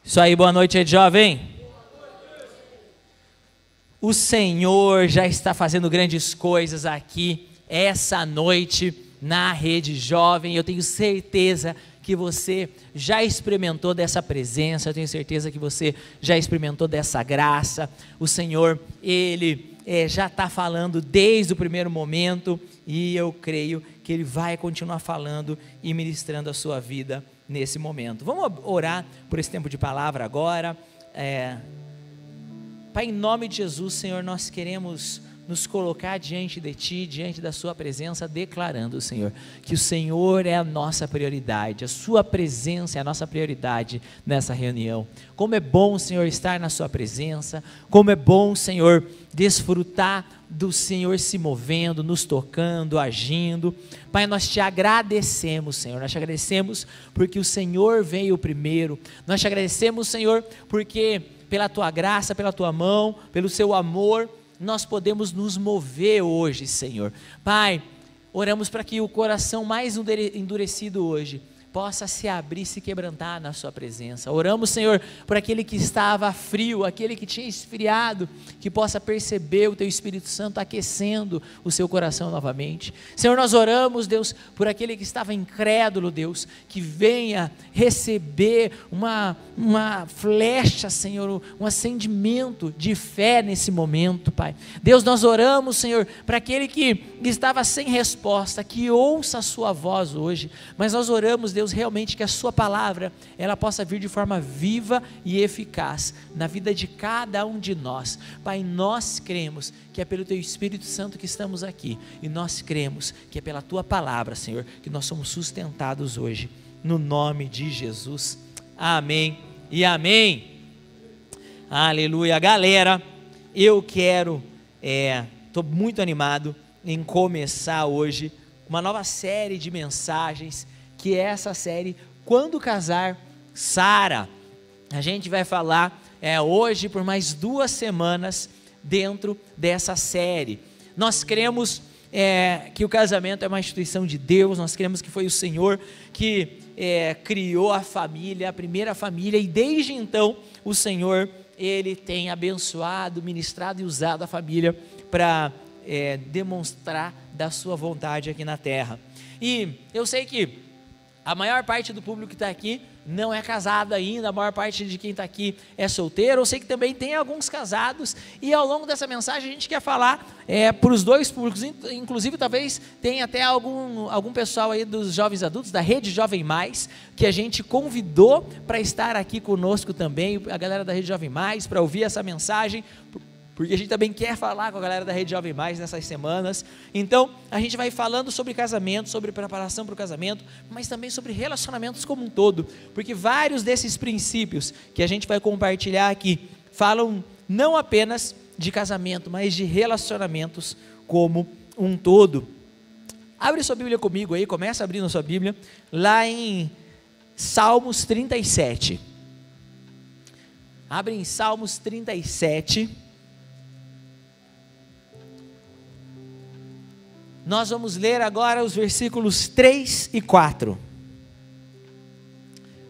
Isso aí, boa noite aí, jovem. O Senhor já está fazendo grandes coisas aqui, essa noite, na Rede Jovem. Eu tenho certeza que você já experimentou dessa presença, eu tenho certeza que você já experimentou dessa graça. O Senhor, Ele já está falando desde o primeiro momento, e eu creio que Ele vai continuar falando e ministrando a sua vida nesse momento. Vamos orar por esse tempo de palavra agora. Pai, em nome de Jesus, Senhor, nós queremos nos colocar diante de Ti, diante da Sua presença, declarando, Senhor, que o Senhor é a nossa prioridade, a Sua presença é a nossa prioridade nessa reunião. Como é bom, Senhor, estar na Sua presença, como é bom, Senhor, desfrutar do Senhor se movendo, nos tocando, agindo. Pai, nós Te agradecemos, Senhor, nós Te agradecemos porque o Senhor veio primeiro, nós Te agradecemos, Senhor, porque pela Tua graça, pela Tua mão, pelo Seu amor, nós podemos nos mover hoje, Senhor. Pai, oramos para que o coração mais endurecido hoje possa se abrir, se quebrantar na Sua presença. Oramos, Senhor, por aquele que estava frio, aquele que tinha esfriado, que possa perceber o Teu Espírito Santo aquecendo o seu coração novamente. Senhor, nós oramos, Deus, por aquele que estava incrédulo, Deus, que venha receber uma flecha, Senhor, um acendimento de fé nesse momento, Pai. Deus, nós oramos, Senhor, para aquele que estava sem resposta, que ouça a Sua voz hoje, mas nós oramos, Deus, realmente que a Sua palavra, ela possa vir de forma viva e eficaz na vida de cada um de nós. Pai, nós cremos que é pelo Teu Espírito Santo que estamos aqui, e nós cremos que é pela Tua palavra, Senhor, que nós somos sustentados hoje, no nome de Jesus, amém e amém. Aleluia. Galera, eu quero, estou muito animado em começar hoje uma nova série de mensagens, que é essa série Quando Casar, Sara. A gente vai falar hoje por mais 2 semanas dentro dessa série. Nós cremos que o casamento é uma instituição de Deus, nós cremos que foi o Senhor que criou a família, a primeira família, e desde então o Senhor, Ele tem abençoado, ministrado e usado a família para demonstrar da Sua vontade aqui na terra. E eu sei que a maior parte do público que está aqui não é casado ainda, a maior parte de quem está aqui é solteiro. Eu sei que também tem alguns casados, e ao longo dessa mensagem a gente quer falar para os dois públicos, inclusive talvez tenha até algum pessoal aí dos jovens adultos, da Rede Jovem Mais, que a gente convidou para estar aqui conosco também, a galera da Rede Jovem Mais, para ouvir essa mensagem, porque a gente também quer falar com a galera da Rede Jovem Mais nessas semanas. Então, a gente vai falando sobre casamento, sobre preparação para o casamento, mas também sobre relacionamentos como um todo, porque vários desses princípios que a gente vai compartilhar aqui, falam não apenas de casamento, mas de relacionamentos como um todo. Abre sua Bíblia comigo aí, começa abrindo sua Bíblia, lá em Salmos 37. Abre em Salmos 37. Nós vamos ler agora os versículos 3 e 4.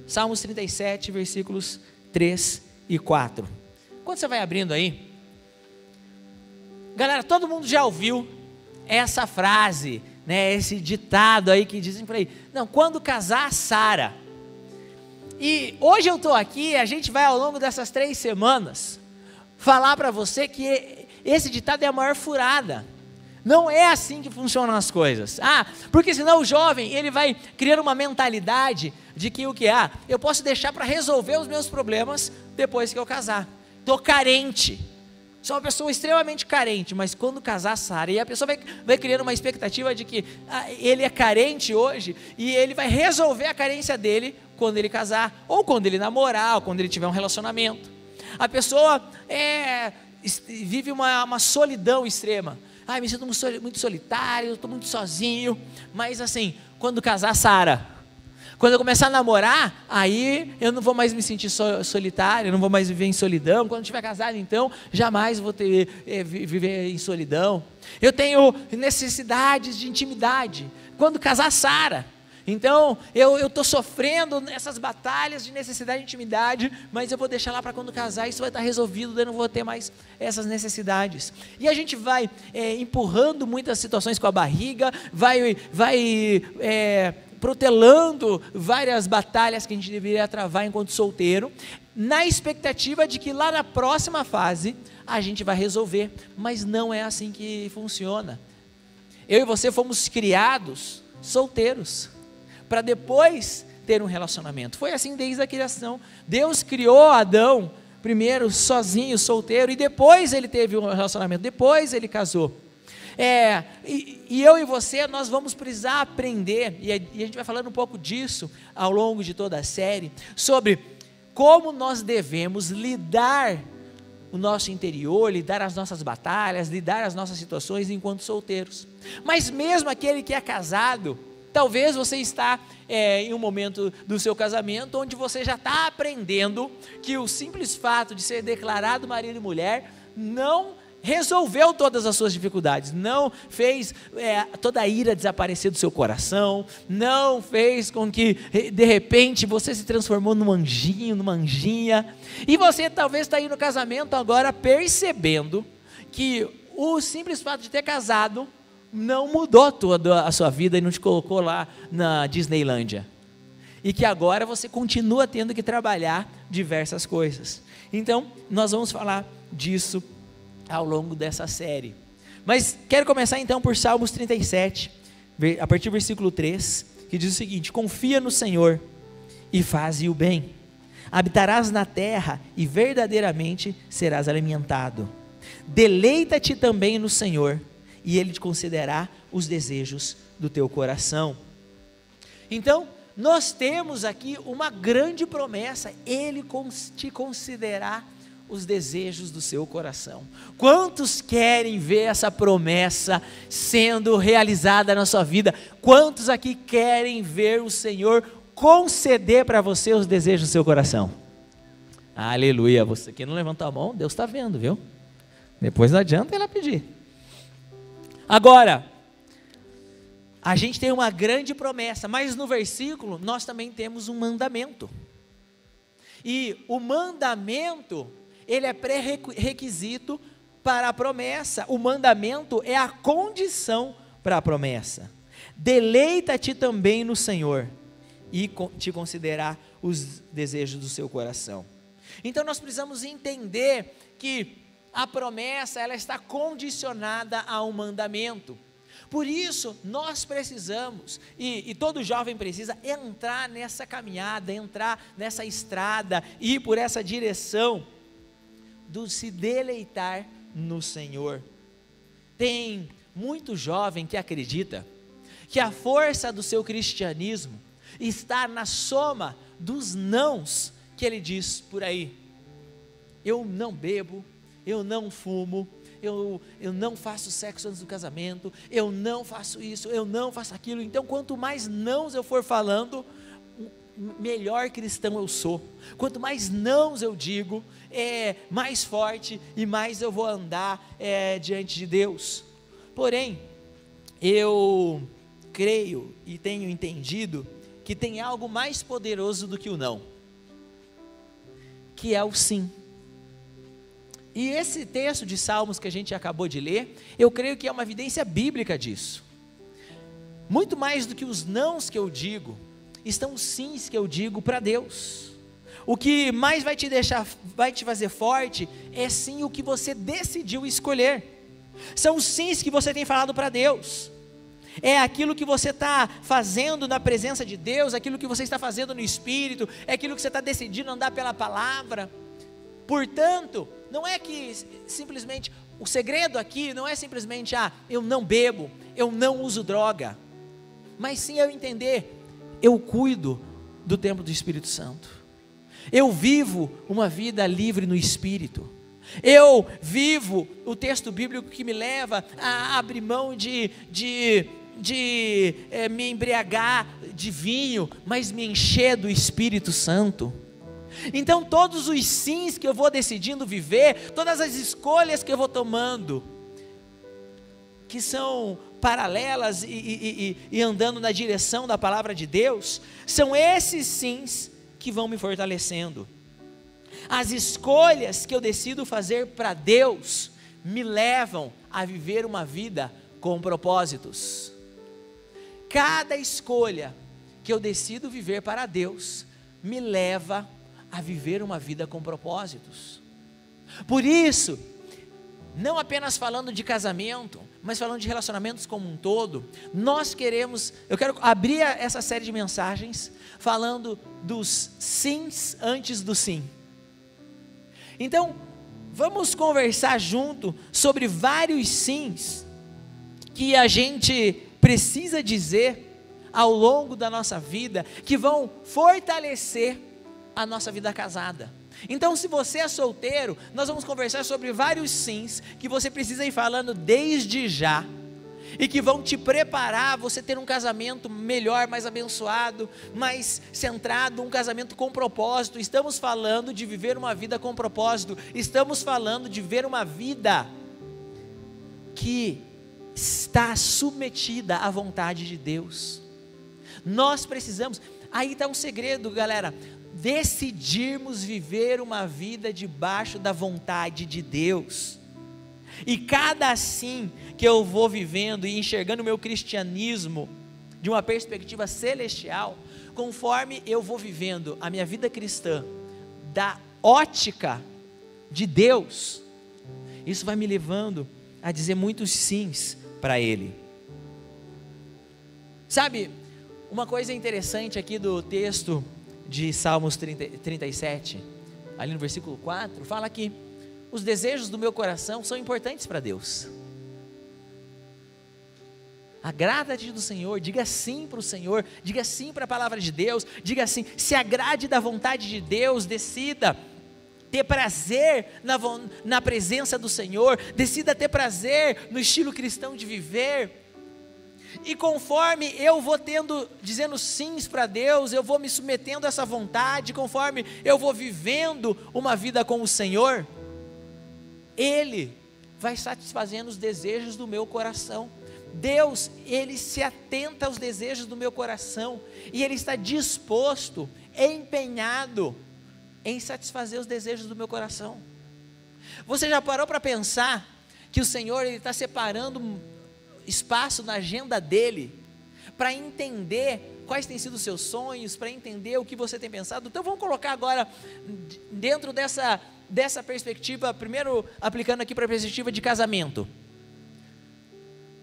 Salmos 37, versículos 3 e 4. Quando você vai abrindo aí, galera, todo mundo já ouviu essa frase, né, esse ditado aí que dizem por aí, não, quando casar, Sara. E hoje eu estou aqui, a gente vai ao longo dessas 3 semanas falar para você que esse ditado é a maior furada. Não é assim que funcionam as coisas. Porque senão o jovem, ele vai criando uma mentalidade de que eu posso deixar para resolver os meus problemas depois que eu casar. Estou carente, sou uma pessoa extremamente carente, mas quando casar, Sara, e a pessoa vai criando uma expectativa de que ele é carente hoje, e ele vai resolver a carência dele quando ele casar, ou quando ele namorar, ou quando ele tiver um relacionamento. A pessoa vive uma solidão extrema. Me sinto muito solitário, estou muito sozinho. Mas assim, quando casar, Sara, quando eu começar a namorar, aí eu não vou mais me sentir solitário, eu não vou mais viver em solidão. Quando eu estiver casado, então, jamais vou viver em solidão. Eu tenho necessidades de intimidade. Quando casar, Sara, Então, eu estou sofrendo essas batalhas de necessidade e intimidade, mas eu vou deixar lá para quando casar, isso vai estar resolvido, eu não vou ter mais essas necessidades. E a gente vai empurrando muitas situações com a barriga, vai protelando várias batalhas que a gente deveria travar enquanto solteiro, na expectativa de que lá na próxima fase a gente vai resolver, mas não é assim que funciona. Eu e você fomos criados solteiros, para depois ter um relacionamento. Foi assim desde a criação. Deus criou Adão primeiro sozinho, solteiro, e depois ele teve um relacionamento, depois ele casou. E eu e você, nós vamos precisar aprender, e a gente vai falando um pouco disso ao longo de toda a série, sobre como nós devemos lidar o nosso interior, lidar as nossas batalhas, lidar as nossas situações enquanto solteiros. Mas mesmo aquele que é casado, talvez você está em um momento do seu casamento onde você já está aprendendo que o simples fato de ser declarado marido e mulher não resolveu todas as suas dificuldades, não fez toda a ira desaparecer do seu coração, não fez com que de repente você se transformou num anjinho, numa anjinha, e você talvez está aí no casamento agora percebendo que o simples fato de ter casado não mudou toda a sua vida e não te colocou lá na Disneylândia, e que agora você continua tendo que trabalhar diversas coisas. Então nós vamos falar disso ao longo dessa série, mas quero começar então por Salmos 37, a partir do versículo 3, que diz o seguinte: confia no Senhor e faze o bem, habitarás na terra e verdadeiramente serás alimentado. Deleita-te também no Senhor, e Ele te concederá os desejos do teu coração. Então, nós temos aqui uma grande promessa: Ele te concederá os desejos do seu coração. Quantos querem ver essa promessa sendo realizada na sua vida? Quantos aqui querem ver o Senhor conceder para você os desejos do seu coração? Aleluia. Você que não levantou a mão, Deus está vendo, viu? Depois não adianta ela pedir. Agora, a gente tem uma grande promessa, mas no versículo nós também temos um mandamento. E o mandamento, ele é pré-requisito para a promessa. O mandamento é a condição para a promessa. Deleita-te também no Senhor e te concederá os desejos do seu coração. Então nós precisamos entender que a promessa, ela está condicionada a um mandamento. Por isso nós precisamos, e todo jovem precisa, entrar nessa caminhada, entrar nessa estrada, ir por essa direção do se deleitar no Senhor. Tem muito jovem que acredita que a força do seu cristianismo está na soma dos nãos que ele diz por aí. Eu não bebo, eu não fumo, eu não faço sexo antes do casamento, eu não faço isso, eu não faço aquilo. Então quanto mais nãos eu for falando, melhor cristão eu sou. Quanto mais nãos eu digo, mais forte e mais eu vou andar diante de Deus. Porém, eu creio e tenho entendido que tem algo mais poderoso do que o não, que é o sim. E esse texto de Salmos que a gente acabou de ler, eu creio que é uma evidência bíblica disso. Muito mais do que os nãos que eu digo, estão os sims que eu digo para Deus. O que mais vai te fazer forte, é sim o que você decidiu escolher. São os sims que você tem falado para Deus. É aquilo que você está fazendo na presença de Deus, aquilo que você está fazendo no Espírito, é aquilo que você está decidindo andar pela palavra. Portanto, não é que simplesmente, o segredo aqui não é simplesmente, eu não bebo, eu não uso droga, mas sim eu entender, eu cuido do templo do Espírito Santo, eu vivo uma vida livre no Espírito, eu vivo o texto bíblico que me leva a abrir mão de me embriagar de vinho, mas me encher do Espírito Santo. Então todos os sims que eu vou decidindo viver, todas as escolhas que eu vou tomando, que são paralelas e andando na direção da palavra de Deus, são esses sims que vão me fortalecendo. As escolhas que eu decido fazer para Deus me levam a viver uma vida com propósitos. Cada escolha que eu decido viver para Deus me leva a viver uma vida com propósitos. Por isso, não apenas falando de casamento, mas falando de relacionamentos como um todo, eu quero abrir essa série de mensagens falando dos sims antes do sim. Então, vamos conversar junto sobre vários sims que a gente precisa dizer ao longo da nossa vida, que vão fortalecer a nossa vida casada. Então, se você é solteiro, nós vamos conversar sobre vários sims que você precisa ir falando desde já, e que vão te preparar a você ter um casamento melhor, mais abençoado, mais centrado, um casamento com propósito. Estamos falando de viver uma vida com propósito, estamos falando de ver uma vida que está submetida à vontade de Deus. Nós precisamos, aí está um segredo, galera, decidirmos viver uma vida debaixo da vontade de Deus. E cada assim que eu vou vivendo e enxergando o meu cristianismo de uma perspectiva celestial, conforme eu vou vivendo a minha vida cristã da ótica de Deus, isso vai me levando a dizer muitos sims para Ele. Sabe, uma coisa interessante aqui do texto de Salmos 37, ali no versículo 4, fala que os desejos do meu coração são importantes para Deus. Agrada-te do Senhor, diga sim para o Senhor, diga sim para a palavra de Deus, diga sim, se agrade da vontade de Deus, decida ter prazer na presença do Senhor, decida ter prazer no estilo cristão de viver. E conforme eu vou dizendo sims para Deus, eu vou me submetendo a essa vontade, conforme eu vou vivendo uma vida com o Senhor, Ele vai satisfazendo os desejos do meu coração. Deus, Ele se atenta aos desejos do meu coração, e Ele está disposto, empenhado em satisfazer os desejos do meu coração. Você já parou para pensar que o Senhor, Ele está separando espaço na agenda dEle, para entender quais têm sido os seus sonhos, para entender o que você tem pensado? Então vamos colocar agora, dentro dessa perspectiva, primeiro aplicando aqui para a perspectiva de casamento.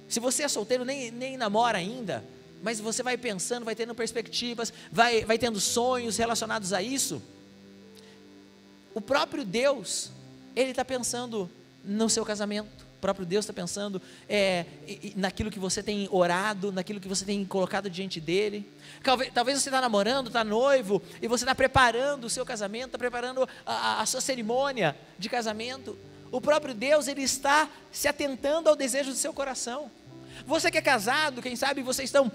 Se você é solteiro, nem namora ainda, mas você vai pensando, vai tendo perspectivas, vai tendo sonhos relacionados a isso, o próprio Deus, Ele está pensando no seu casamento. O próprio Deus está pensando naquilo que você tem orado, naquilo que você tem colocado diante dEle. Talvez você está namorando, está noivo, e você está preparando o seu casamento, está preparando a sua cerimônia de casamento. O próprio Deus, Ele está se atentando ao desejo do seu coração. Você que é casado, quem sabe vocês estão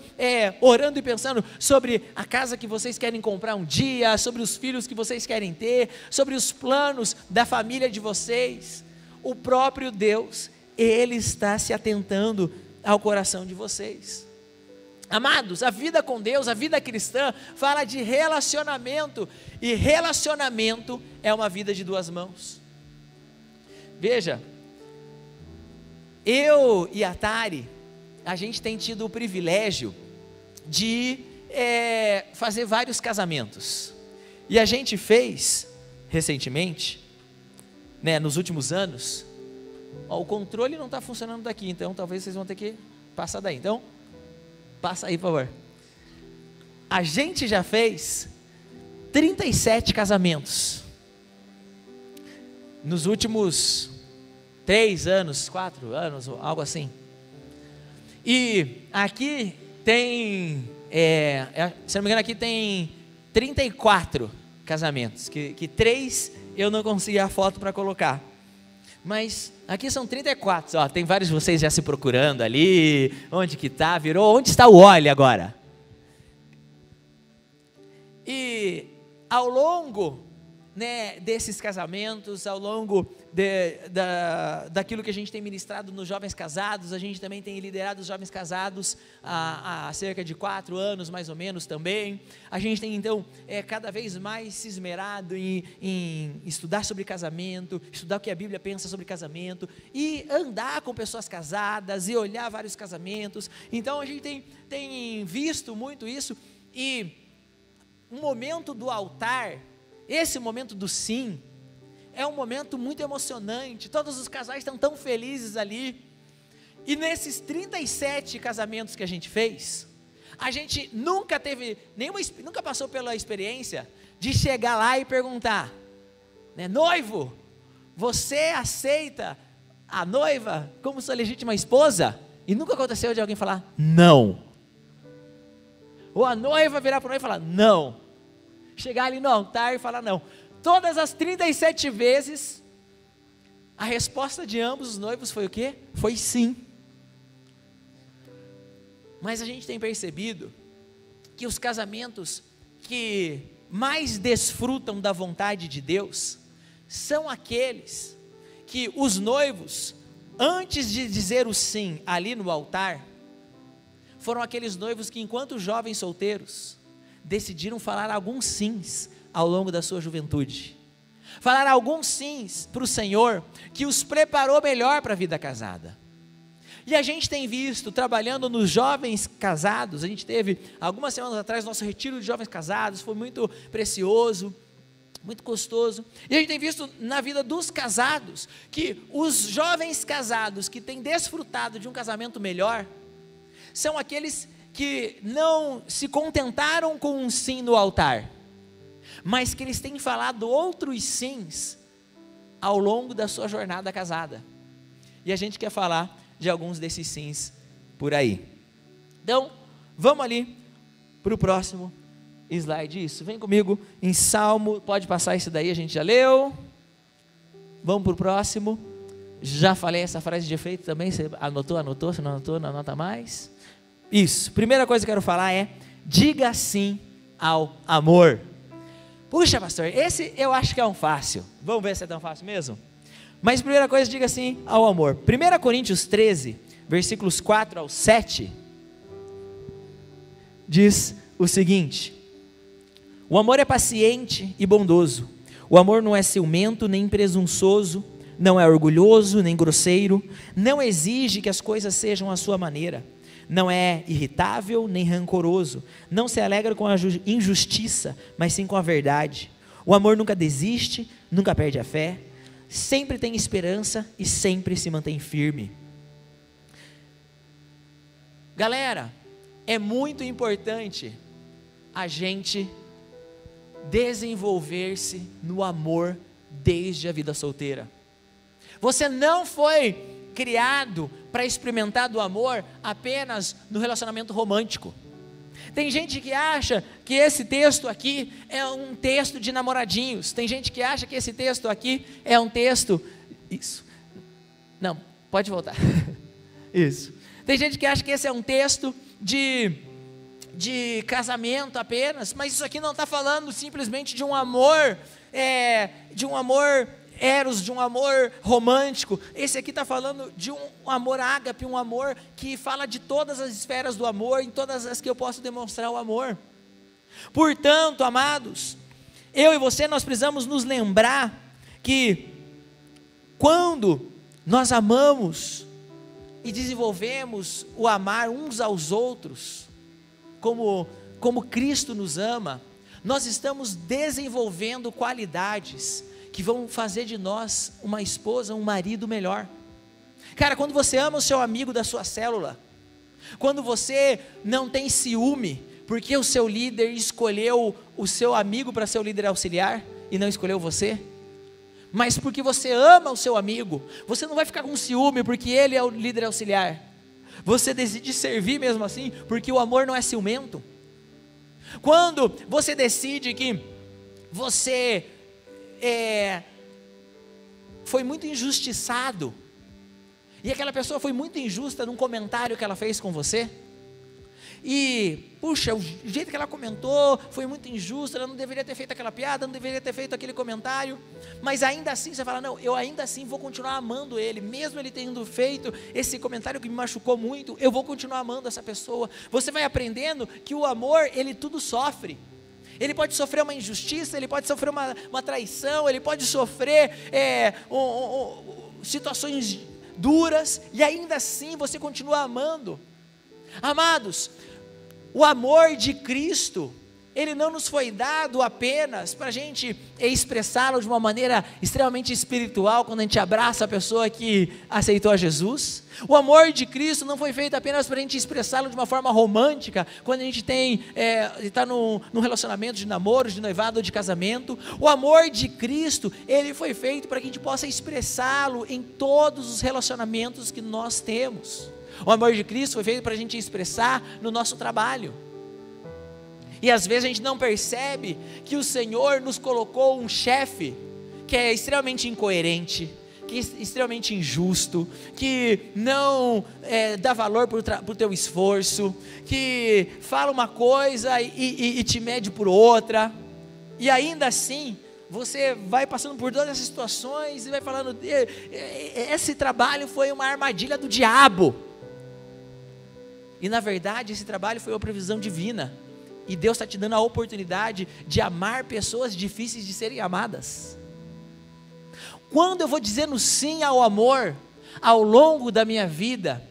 orando e pensando sobre a casa que vocês querem comprar um dia, sobre os filhos que vocês querem ter, sobre os planos da família de vocês. O próprio Deus, Ele está se atentando ao coração de vocês. Amados, a vida com Deus, a vida cristã, fala de relacionamento, e relacionamento é uma vida de duas mãos. Veja, eu e a Tari, a gente tem tido o privilégio de fazer vários casamentos, e a gente fez recentemente, nos últimos anos, o controle não está funcionando daqui, então talvez vocês vão ter que passar daí, então passa aí, por favor. A gente já fez 37 casamentos nos últimos 3 anos, 4 anos, algo assim. E aqui tem, se não me engano, aqui tem 34 casamentos, que 3 eu não consegui a foto para colocar, mas aqui são 34, tem vários de vocês já se procurando ali, onde que está, onde está o óleo agora? E ao longo, né, desses casamentos, ao longo daquilo que a gente tem ministrado nos jovens casados. A gente também tem liderado os jovens casados há cerca de 4 anos, mais ou menos, também. A gente tem, então, cada vez mais se esmerado em estudar sobre casamento, estudar o que a Bíblia pensa sobre casamento, e andar com pessoas casadas, e olhar vários casamentos. Então, a gente tem visto muito isso, e um momento do altar, esse momento do sim, é um momento muito emocionante. Todos os casais estão tão felizes ali. E nesses 37 casamentos que a gente fez, a gente nunca passou pela experiência de chegar lá e perguntar, né, noivo, você aceita a noiva como sua legítima esposa? E nunca aconteceu de alguém falar não. Ou a noiva virar para o noivo e falar não. Chegar ali no altar e falar não. Todas as 37 vezes, a resposta de ambos os noivos foi o quê? Foi sim. Mas a gente tem percebido que os casamentos que mais desfrutam da vontade de Deus são aqueles que os noivos, antes de dizer o sim ali no altar, foram aqueles noivos que, enquanto jovens solteiros, decidiram falar alguns sims ao longo da sua juventude, falar alguns sims para o Senhor, que os preparou melhor para a vida casada. E a gente tem visto, trabalhando nos jovens casados, a gente teve algumas semanas atrás nosso retiro de jovens casados, foi muito precioso, muito gostoso. E a gente tem visto na vida dos casados, que os jovens casados que têm desfrutado de um casamento melhor, são aqueles que não se contentaram com um sim no altar, mas que eles têm falado outros sims ao longo da sua jornada casada. E a gente quer falar de alguns desses sims por aí. Então, vamos ali para o próximo slide. Isso, vem comigo em Salmo, pode passar isso daí, a gente já leu. Vamos para o próximo. Já falei essa frase de efeito também, você anotou, se não anotou, não anota mais. Isso, primeira coisa que eu quero falar é: diga sim ao amor. Puxa, pastor, esse eu acho que é um fácil. Vamos ver se é tão fácil mesmo? Mas primeira coisa, diga sim ao amor. 1 Coríntios 13, versículos 4 ao 7, diz o seguinte: o amor é paciente e bondoso. O amor não é ciumento nem presunçoso, não é orgulhoso nem grosseiro, não exige que as coisas sejam à sua maneira, não é irritável nem rancoroso, não se alegra com a injustiça, mas sim com a verdade. O amor nunca desiste, nunca perde a fé, sempre tem esperança e sempre se mantém firme. Galera, é muito importante a gente desenvolver-se no amor desde a vida solteira. Você não foi criado para experimentar do amor apenas no relacionamento romântico. Tem gente que acha que esse texto aqui é um texto de namoradinhos. Tem gente que acha que esse texto aqui é um texto... Isso. Não, pode voltar. Isso. Tem gente que acha que esse é um texto de casamento apenas, mas isso aqui não está falando simplesmente de um amor, eros, de um amor romântico. Esse aqui está falando de um amor ágape, um amor que fala de todas as esferas do amor, em todas as que eu posso demonstrar o amor. Portanto, amados, eu e você, nós precisamos nos lembrar que quando nós amamos e desenvolvemos o amar uns aos outros, como Cristo nos ama, nós estamos desenvolvendo qualidades que vão fazer de nós uma esposa, um marido melhor. Cara, quando você ama o seu amigo da sua célula, quando você não tem ciúme, porque o seu líder escolheu o seu amigo para ser o líder auxiliar, e não escolheu você, mas porque você ama o seu amigo, você não vai ficar com ciúme porque ele é o líder auxiliar, você decide servir mesmo assim, porque o amor não é ciumento. Quando você decide que você foi muito injustiçado, e aquela pessoa foi muito injusta num comentário que ela fez com você, e, puxa, o jeito que ela comentou foi muito injusto, ela não deveria ter feito aquela piada, não deveria ter feito aquele comentário, mas ainda assim você fala, não, eu ainda assim vou continuar amando ele, mesmo ele tendo feito esse comentário que me machucou muito, eu vou continuar amando essa pessoa. Você vai aprendendo que o amor, ele tudo sofre. Ele pode sofrer uma injustiça, ele pode sofrer uma traição, ele pode sofrer situações duras, e ainda assim você continua amando. Amados, o amor de Cristo, ele não nos foi dado apenas para a gente expressá-lo de uma maneira extremamente espiritual, quando a gente abraça a pessoa que aceitou a Jesus. O amor de Cristo não foi feito apenas para a gente expressá-lo de uma forma romântica, quando a gente está num relacionamento de namoro, de noivado ou de casamento. O amor de Cristo, ele foi feito para que a gente possa expressá-lo em todos os relacionamentos que nós temos. O amor de Cristo foi feito para a gente expressar no nosso trabalho. E às vezes a gente não percebe que o Senhor nos colocou um chefe que é extremamente incoerente, que é extremamente injusto, que não dá valor para o teu esforço, que fala uma coisa e te mede por outra, e ainda assim você vai passando por todas essas situações e vai falando, esse trabalho foi uma armadilha do diabo, e na verdade esse trabalho foi uma previsão divina. E Deus está te dando a oportunidade de amar pessoas difíceis de serem amadas. Quando eu vou dizendo sim ao amor, ao longo da minha vida,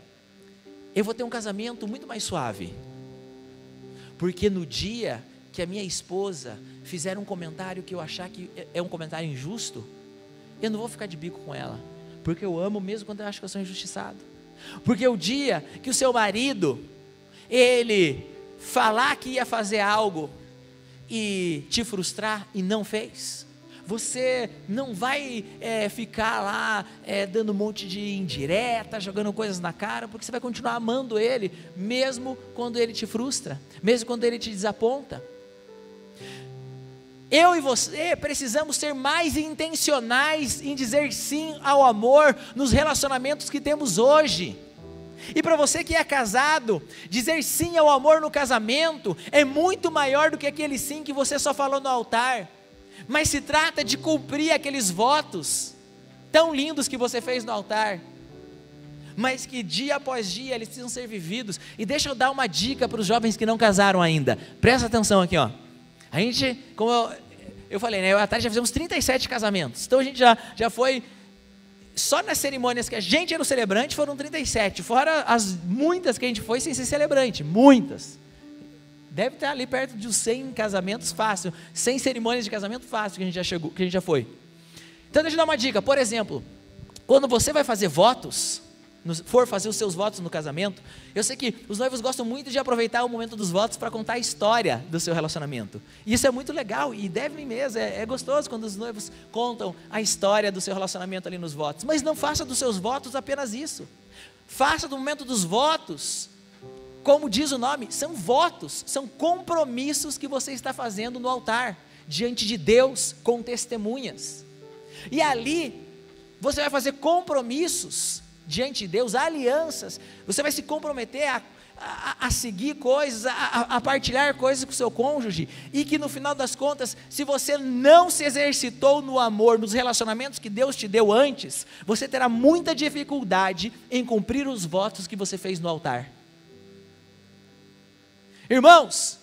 eu vou ter um casamento muito mais suave. Porque no dia que a minha esposa fizer um comentário que eu achar que é um comentário injusto, eu não vou ficar de bico com ela. Porque eu amo mesmo quando eu acho que eu sou injustiçado. Porque o dia que o seu marido, ele falar que ia fazer algo e te frustrar e não fez, você não vai ficar lá dando um monte de indireta, jogando coisas na cara, porque você vai continuar amando ele, mesmo quando ele te frustra, mesmo quando ele te desaponta. Eu e você precisamos ser mais intencionais em dizer sim ao amor nos relacionamentos que temos hoje. E para você que é casado, dizer sim ao amor no casamento é muito maior do que aquele sim que você só falou no altar, mas se trata de cumprir aqueles votos tão lindos que você fez no altar, mas que dia após dia eles precisam ser vividos. E deixa eu dar uma dica para os jovens que não casaram ainda, presta atenção aqui, ó. A gente, como eu falei, né, eu e a Tati já fizemos 37 casamentos, então a gente já foi. Só nas cerimônias que a gente era o celebrante foram 37, fora as muitas que a gente foi sem ser celebrante, muitas. Deve estar ali perto de 100 casamentos fácil, 100 cerimônias de casamento fácil que a gente já chegou, que a gente já foi. Então deixa eu dar uma dica, por exemplo, quando você vai fazer votos, for fazer os seus votos no casamento, eu sei que os noivos gostam muito de aproveitar o momento dos votos para contar a história do seu relacionamento, e isso é muito legal, e deve mesmo, é gostoso quando os noivos contam a história do seu relacionamento ali nos votos, mas não faça dos seus votos apenas isso, faça do momento dos votos, como diz o nome, são votos, são compromissos que você está fazendo no altar, diante de Deus, com testemunhas, e ali, você vai fazer compromissos, diante de Deus, alianças, você vai se comprometer a seguir coisas, a partilhar coisas com o seu cônjuge, e que no final das contas, se você não se exercitou no amor, nos relacionamentos que Deus te deu antes, você terá muita dificuldade em cumprir os votos que você fez no altar. Irmãos,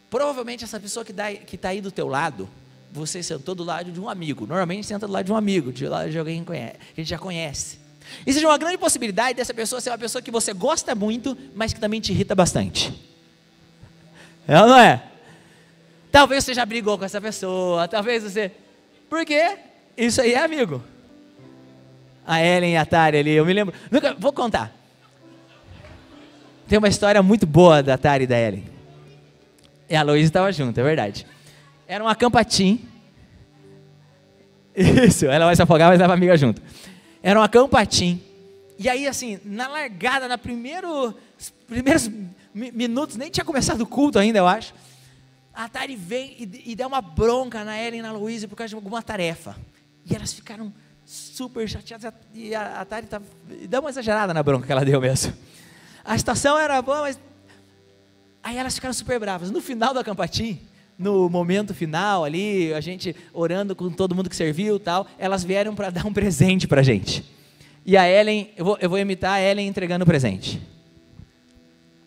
provavelmente essa pessoa que está aí do teu lado, você sentou do lado de um amigo, normalmente senta do lado de um amigo, do lado de alguém que a gente já conhece. Existe uma grande possibilidade dessa pessoa ser uma pessoa que você gosta muito, mas que também te irrita bastante. É ou não é? Talvez você já brigou com essa pessoa, talvez você... Por quê? Isso aí é amigo. A Ellen e a Tari ali, eu me lembro... Vou contar. Tem uma história muito boa da Tari e da Ellen. E a Luísa estava junto, é verdade. Era um acampatim. Isso, ela vai se afogar, mas leva a amiga junto. Era um acampatim. E aí assim, na largada, nos primeiros minutos, nem tinha começado o culto ainda, eu acho. A Tari vem e dá uma bronca na Ellen e na Luísa por causa de alguma tarefa. E elas ficaram super chateadas. E a Tari deu uma exagerada na bronca que ela deu mesmo. A situação era boa, mas Aí elas ficaram super bravas. No final do acampatim, no momento final ali, a gente orando com todo mundo que serviu e tal, elas vieram para dar um presente para a gente. E a Ellen, eu vou imitar a Ellen entregando o presente.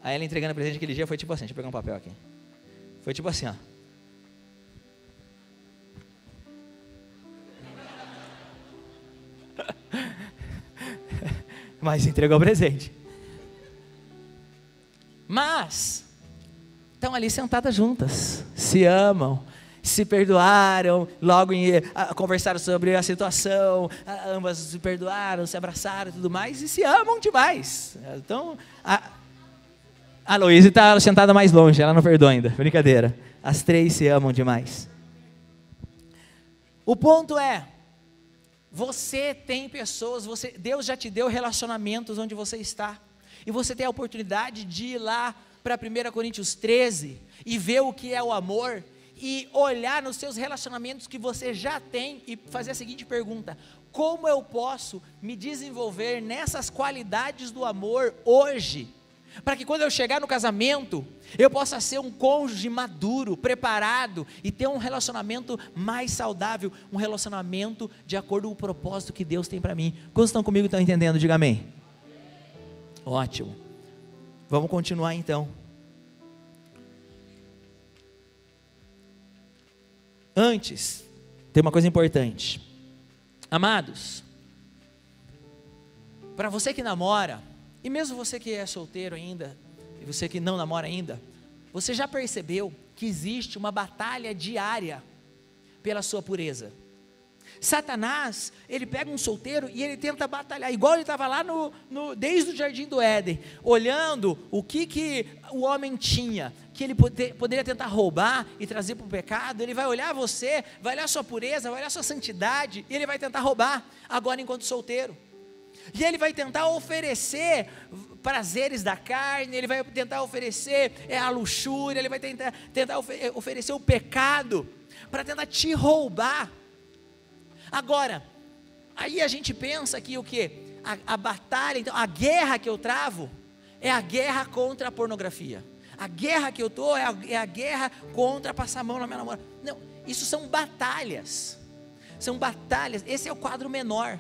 A Ellen entregando o presente aquele dia foi tipo assim, deixa eu pegar um papel aqui. Foi tipo assim, ó. Mas entregou o presente. Mas estão ali sentadas juntas, se amam, se perdoaram, logo conversaram sobre a situação, ambas se perdoaram, se abraçaram e tudo mais, e se amam demais. Então, a Luísa está sentada mais longe, ela não perdoa ainda, brincadeira. As três se amam demais. O ponto é, você tem pessoas, Deus já te deu relacionamentos onde você está, e você tem a oportunidade de ir lá para 1 Coríntios 13 e ver o que é o amor, e olhar nos seus relacionamentos que você já tem e fazer a seguinte pergunta: como eu posso me desenvolver nessas qualidades do amor hoje, para que quando eu chegar no casamento, eu possa ser um cônjuge maduro, preparado e ter um relacionamento mais saudável, um relacionamento de acordo com o propósito que Deus tem para mim. Quantos estão comigo, estão entendendo? Diga amém. Ótimo. Vamos continuar então. Antes, tem uma coisa importante. Amados, para você que namora, e mesmo você que é solteiro ainda, e você que não namora ainda, você já percebeu que existe uma batalha diária pela sua pureza? Satanás, ele pega um solteiro e ele tenta batalhar, igual ele estava lá desde o jardim do Éden, olhando o que o homem tinha, que ele poderia tentar roubar e trazer para o pecado. Ele vai olhar você, vai olhar sua pureza, vai olhar sua santidade, e ele vai tentar roubar, agora enquanto solteiro. E ele vai tentar oferecer prazeres da carne, ele vai tentar oferecer a luxúria, ele vai tentar oferecer o pecado, para tentar te roubar. Agora, aí a gente pensa que o que? A batalha, então, a guerra que eu travo, é a guerra contra a pornografia. A guerra que eu estou é a guerra contra passar a mão na minha namorada. Não, isso são batalhas. São batalhas, esse é o quadro menor.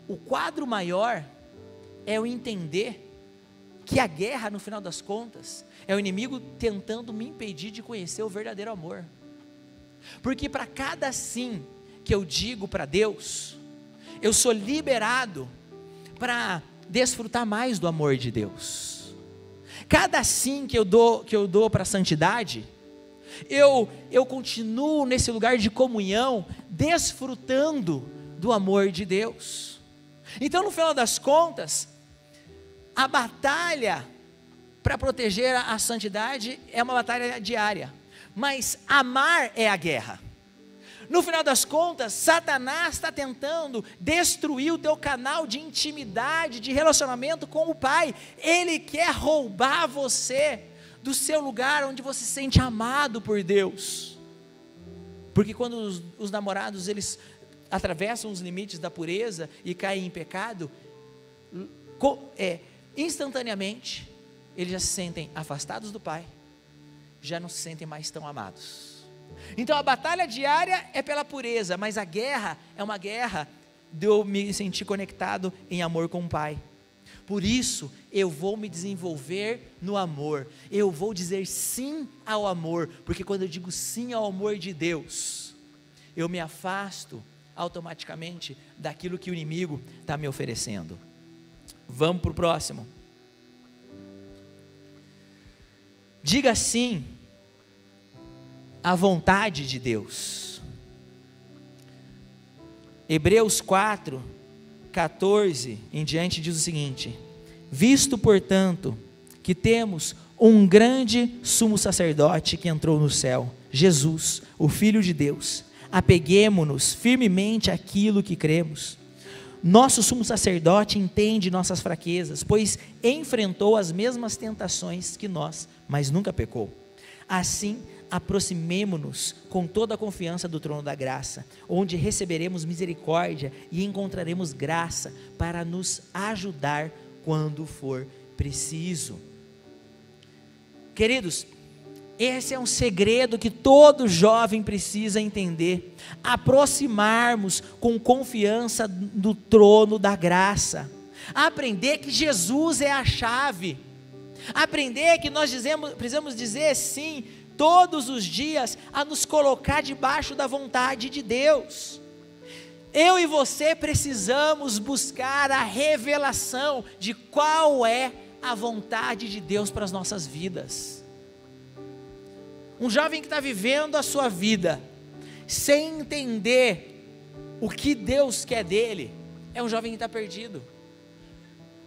O quadro maior é eu entender que a guerra, no final das contas, é o inimigo tentando me impedir de conhecer o verdadeiro amor. Porque para cada sim que eu digo para Deus, eu sou liberado para desfrutar mais do amor de Deus. Cada sim que eu dou para a santidade, eu continuo nesse lugar de comunhão, desfrutando do amor de Deus. Então, no final das contas, a batalha para proteger a santidade é uma batalha diária, mas amar é a guerra. No final das contas, Satanás está tentando destruir o teu canal de intimidade, de relacionamento com o Pai. Ele quer roubar você do seu lugar onde você se sente amado por Deus. Porque quando os namorados, eles atravessam os limites da pureza e caem em pecado, instantaneamente, eles já se sentem afastados do Pai, já não se sentem mais tão amados. Então a batalha diária é pela pureza, mas a guerra é uma guerra de eu me sentir conectado em amor com o Pai. Por isso eu vou me desenvolver no amor, eu vou dizer sim ao amor, porque quando eu digo sim ao amor de Deus, eu me afasto automaticamente daquilo que o inimigo está me oferecendo. Vamos para o próximo. Diga sim a vontade de Deus. Hebreus 4, 14 em diante diz o seguinte: visto portanto que temos um grande sumo sacerdote que entrou no céu, Jesus, o Filho de Deus, apeguemo-nos firmemente àquilo que cremos. Nosso sumo sacerdote entende nossas fraquezas, pois enfrentou as mesmas tentações que nós, mas nunca pecou. Assim, aproximemo-nos com toda a confiança do trono da graça, onde receberemos misericórdia e encontraremos graça para nos ajudar quando for preciso. Queridos, Esse é um segredo que todo jovem precisa entender. Aproximarmos com confiança do trono da graça. Aprender que Jesus é a chave. Aprender que nós precisamos dizer sim todos os dias a nos colocar debaixo da vontade de Deus. Eu e você precisamos buscar a revelação de qual é a vontade de Deus para as nossas vidas. Um jovem que está vivendo a sua vida sem entender o que Deus quer dele, é um jovem que está perdido.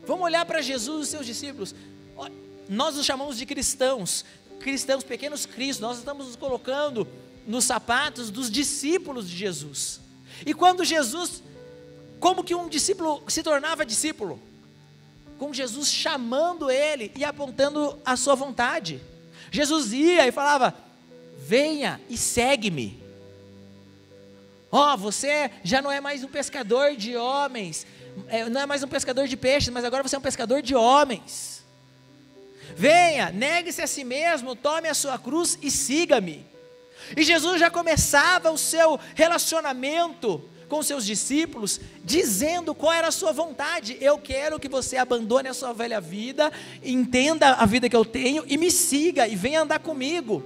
Vamos olhar para Jesus e os seus discípulos. Nós nos chamamos de cristãos, pequenos cristos. Nós estamos nos colocando nos sapatos dos discípulos de Jesus. E quando Jesus, como que um discípulo se tornava discípulo? Com Jesus chamando ele e apontando a sua vontade. Jesus ia e falava: venha e segue-me. Você já não é mais um pescador de homens, não é mais um pescador de peixes, mas agora você é um pescador de homens. Venha, negue-se a si mesmo, tome a sua cruz e siga-me. E Jesus já começava o seu relacionamento com seus discípulos, dizendo qual era a sua vontade. Eu quero que você abandone a sua velha vida, entenda a vida que eu tenho e me siga e venha andar comigo.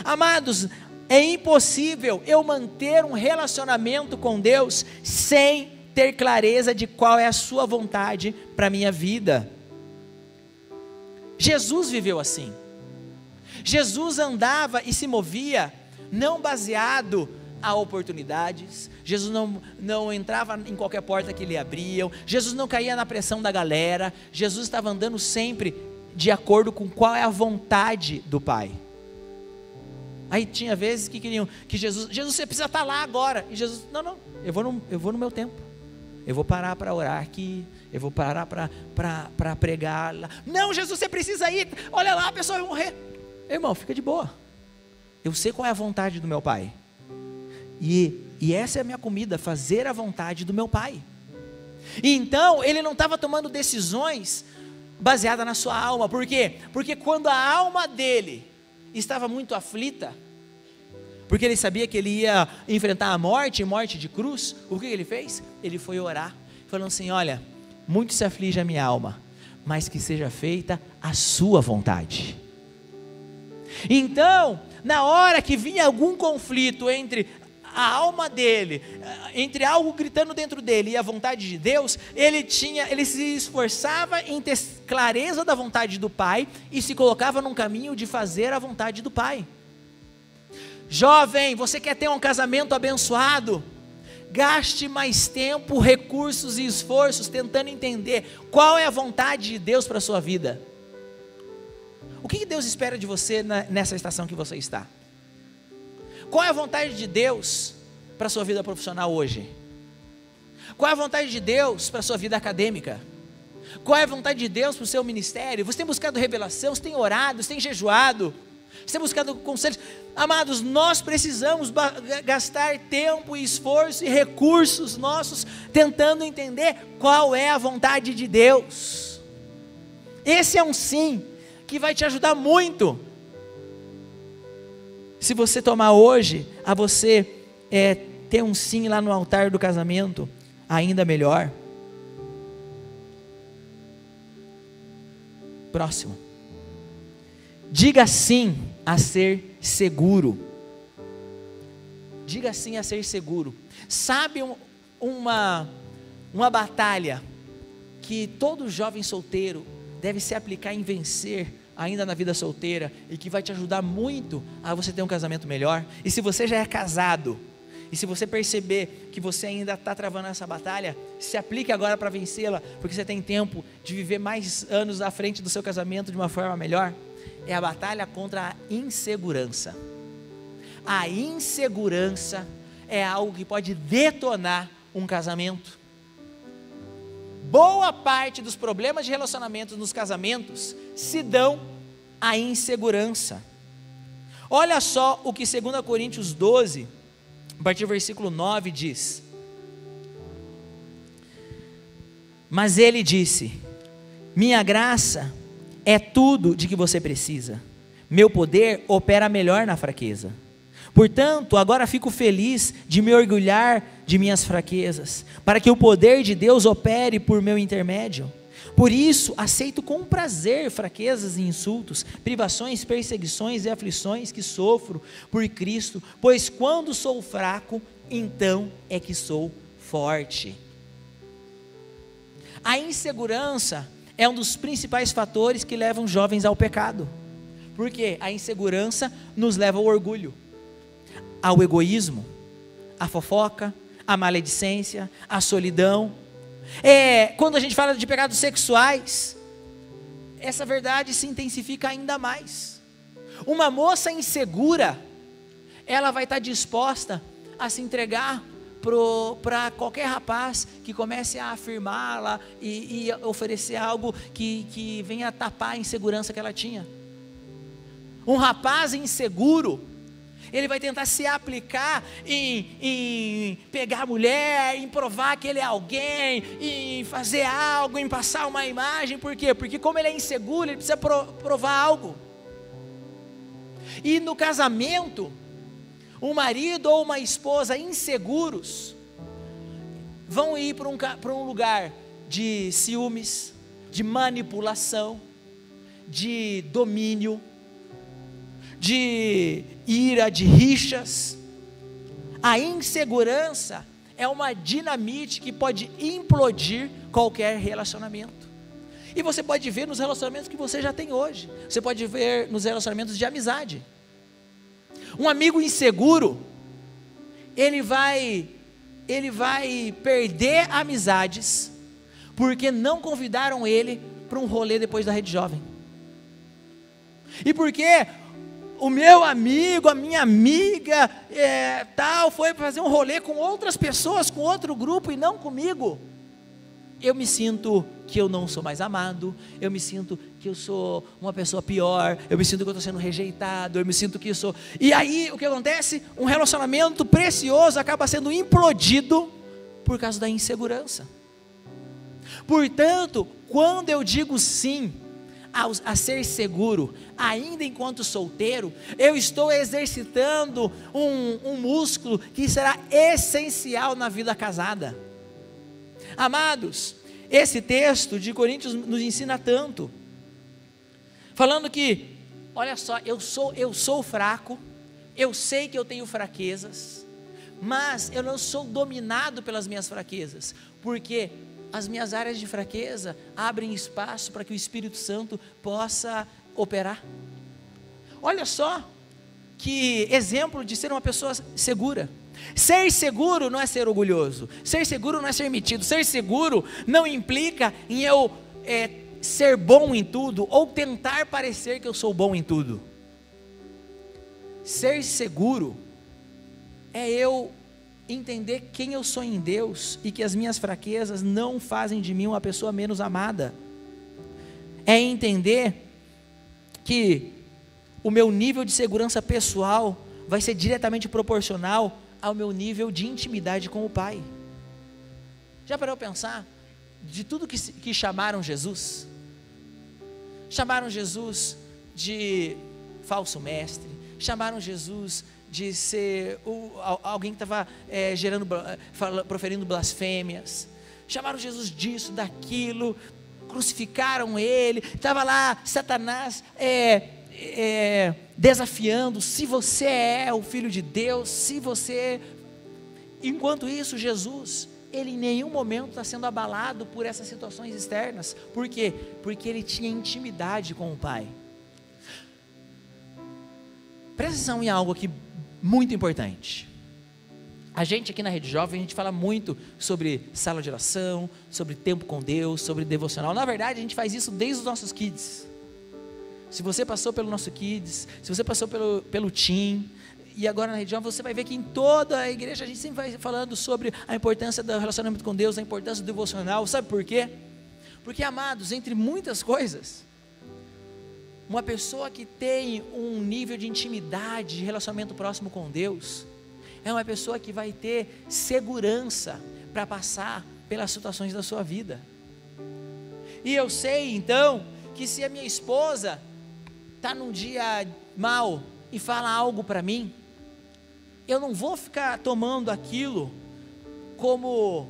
Amados, é impossível eu manter um relacionamento com Deus sem ter clareza de qual é a sua vontade para a minha vida. Jesus viveu assim. Jesus andava e se movia não baseado a oportunidades. Jesus não entrava em qualquer porta que lhe abriam. Jesus não caía na pressão da galera. Jesus estava andando sempre de acordo com qual é a vontade do Pai. Aí tinha vezes que queriam que Jesus, você precisa estar lá agora. E Jesus, não, eu vou no meu tempo. Eu vou parar para orar aqui. Eu vou parar para pregar lá. Não, Jesus, você precisa ir. Olha lá, a pessoa vai morrer. Irmão, fica de boa. Eu sei qual é a vontade do meu Pai. E essa é a minha comida, fazer a vontade do meu Pai. E então, ele não estava tomando decisões baseadas na sua alma. Por quê? Porque quando a alma dele estava muito aflita, porque ele sabia que ele ia enfrentar a morte de cruz, o que ele fez? Ele foi orar, falando assim: olha, muito se aflige a minha alma, mas que seja feita a sua vontade. Então, na hora que vinha algum conflito entre a alma dele, entre algo gritando dentro dele e a vontade de Deus, ele se esforçava em ter clareza da vontade do Pai e se colocava num caminho de fazer a vontade do Pai. Jovem, você quer ter um casamento abençoado? Gaste mais tempo, recursos e esforços tentando entender qual é a vontade de Deus para a sua vida. O que Deus espera de você nessa estação que você está? Qual é a vontade de Deus para a sua vida profissional hoje? Qual é a vontade de Deus para a sua vida acadêmica? Qual é a vontade de Deus para o seu ministério? Você tem buscado revelação, você tem orado, você tem jejuado, você tem buscado conselhos? Amados, nós precisamos gastar tempo e esforço e recursos nossos tentando entender qual é a vontade de Deus. Esse é um sim que vai te ajudar muito. Se você tomar hoje, a você ter um sim lá no altar do casamento, ainda melhor. Próximo. Diga sim a ser seguro. Diga sim a ser seguro. Sabe uma batalha que todo jovem solteiro deve se aplicar em vencer ainda na vida solteira, e que vai te ajudar muito a você ter um casamento melhor? E se você já é casado, e se você perceber que você ainda está travando essa batalha, se aplique agora para vencê-la, porque você tem tempo de viver mais anos à frente do seu casamento de uma forma melhor. É a batalha contra a insegurança. A insegurança é algo que pode detonar um casamento. Boa parte dos problemas de relacionamento nos casamentos se dão à insegurança. Olha só o que 2 Coríntios 12, a partir do versículo 9 diz: mas ele disse: minha graça é tudo de que você precisa, Meu poder opera melhor na fraqueza. Portanto, agora fico feliz de me orgulhar de minhas fraquezas, para que o poder de Deus opere por meu intermédio. Por isso, aceito com prazer fraquezas e insultos, privações, perseguições e aflições que sofro por Cristo, pois quando sou fraco, então é que sou forte. A insegurança é um dos principais fatores que levam jovens ao pecado. Porque a insegurança nos leva ao orgulho, ao egoísmo, à fofoca, à maledicência, à solidão. Quando a gente fala de pecados sexuais, essa verdade se intensifica ainda mais. Uma moça insegura, ela vai estar disposta a se entregar para qualquer rapaz que comece a afirmá-la e oferecer algo que venha tapar a insegurança que ela tinha. Um rapaz inseguro, ele vai tentar se aplicar em pegar a mulher, em provar que ele é alguém, em fazer algo, em passar uma imagem. Por quê? Porque como ele é inseguro, ele precisa provar algo. E no casamento, um marido ou uma esposa inseguros vão ir para um lugar de ciúmes, de manipulação, de domínio, de ira, de rixas. A insegurança é uma dinamite que pode implodir qualquer relacionamento. E você pode ver nos relacionamentos que você já tem hoje. Você pode ver nos relacionamentos de amizade. Um amigo inseguro, ele vai perder amizades porque não convidaram ele para um rolê depois da Rede Jovem. E porque o meu amigo, a minha amiga, foi fazer um rolê com outras pessoas, com outro grupo e não comigo. Eu me sinto que eu não sou mais amado, eu me sinto que eu sou uma pessoa pior, eu me sinto que eu estou sendo rejeitado, eu me sinto que eu sou... E aí, o que acontece? Um relacionamento precioso acaba sendo implodido por causa da insegurança. Portanto, quando eu digo sim a ser seguro, ainda enquanto solteiro, eu estou exercitando um músculo que será essencial na vida casada. Amados, esse texto de Coríntios nos ensina tanto, falando que, olha só, eu sou fraco, eu sei que eu tenho fraquezas, mas eu não sou dominado pelas minhas fraquezas, porque as minhas áreas de fraqueza abrem espaço para que o Espírito Santo possa operar. Olha só que exemplo de ser uma pessoa segura. Ser seguro não é ser orgulhoso, ser seguro não é ser metido, ser seguro não implica em eu ser bom em tudo, ou tentar parecer que eu sou bom em tudo. Ser seguro é eu entender quem eu sou em Deus, e que as minhas fraquezas não fazem de mim uma pessoa menos amada. É entender que o meu nível de segurança pessoal vai ser diretamente proporcional ao meu nível de intimidade com o Pai. Já parou para pensar de tudo que chamaram Jesus? Chamaram Jesus de falso mestre, chamaram Jesus de ser alguém que estava proferindo blasfêmias, chamaram Jesus disso, daquilo, crucificaram ele, estava lá Satanás desafiando, se você é o Filho de Deus, se você... Enquanto isso, Jesus, ele em nenhum momento está sendo abalado por essas situações externas. Por quê? Porque ele tinha intimidade com o Pai. Presta atenção em algo aqui muito importante. A gente aqui na Rede Jovem, a gente fala muito sobre sala de oração, sobre tempo com Deus, sobre devocional. Na verdade, a gente faz isso desde os nossos kids. Se você passou pelo nosso kids, se você passou pelo teen, e agora na Rede Jovem, você vai ver que em toda a igreja a gente sempre vai falando sobre a importância do relacionamento com Deus, a importância do devocional. Sabe por quê? Porque, amados, entre muitas coisas, uma pessoa que tem um nível de intimidade, de relacionamento próximo com Deus, é uma pessoa que vai ter segurança para passar pelas situações da sua vida. E eu sei então que se a minha esposa está num dia mal e fala algo para mim, eu não vou ficar tomando aquilo como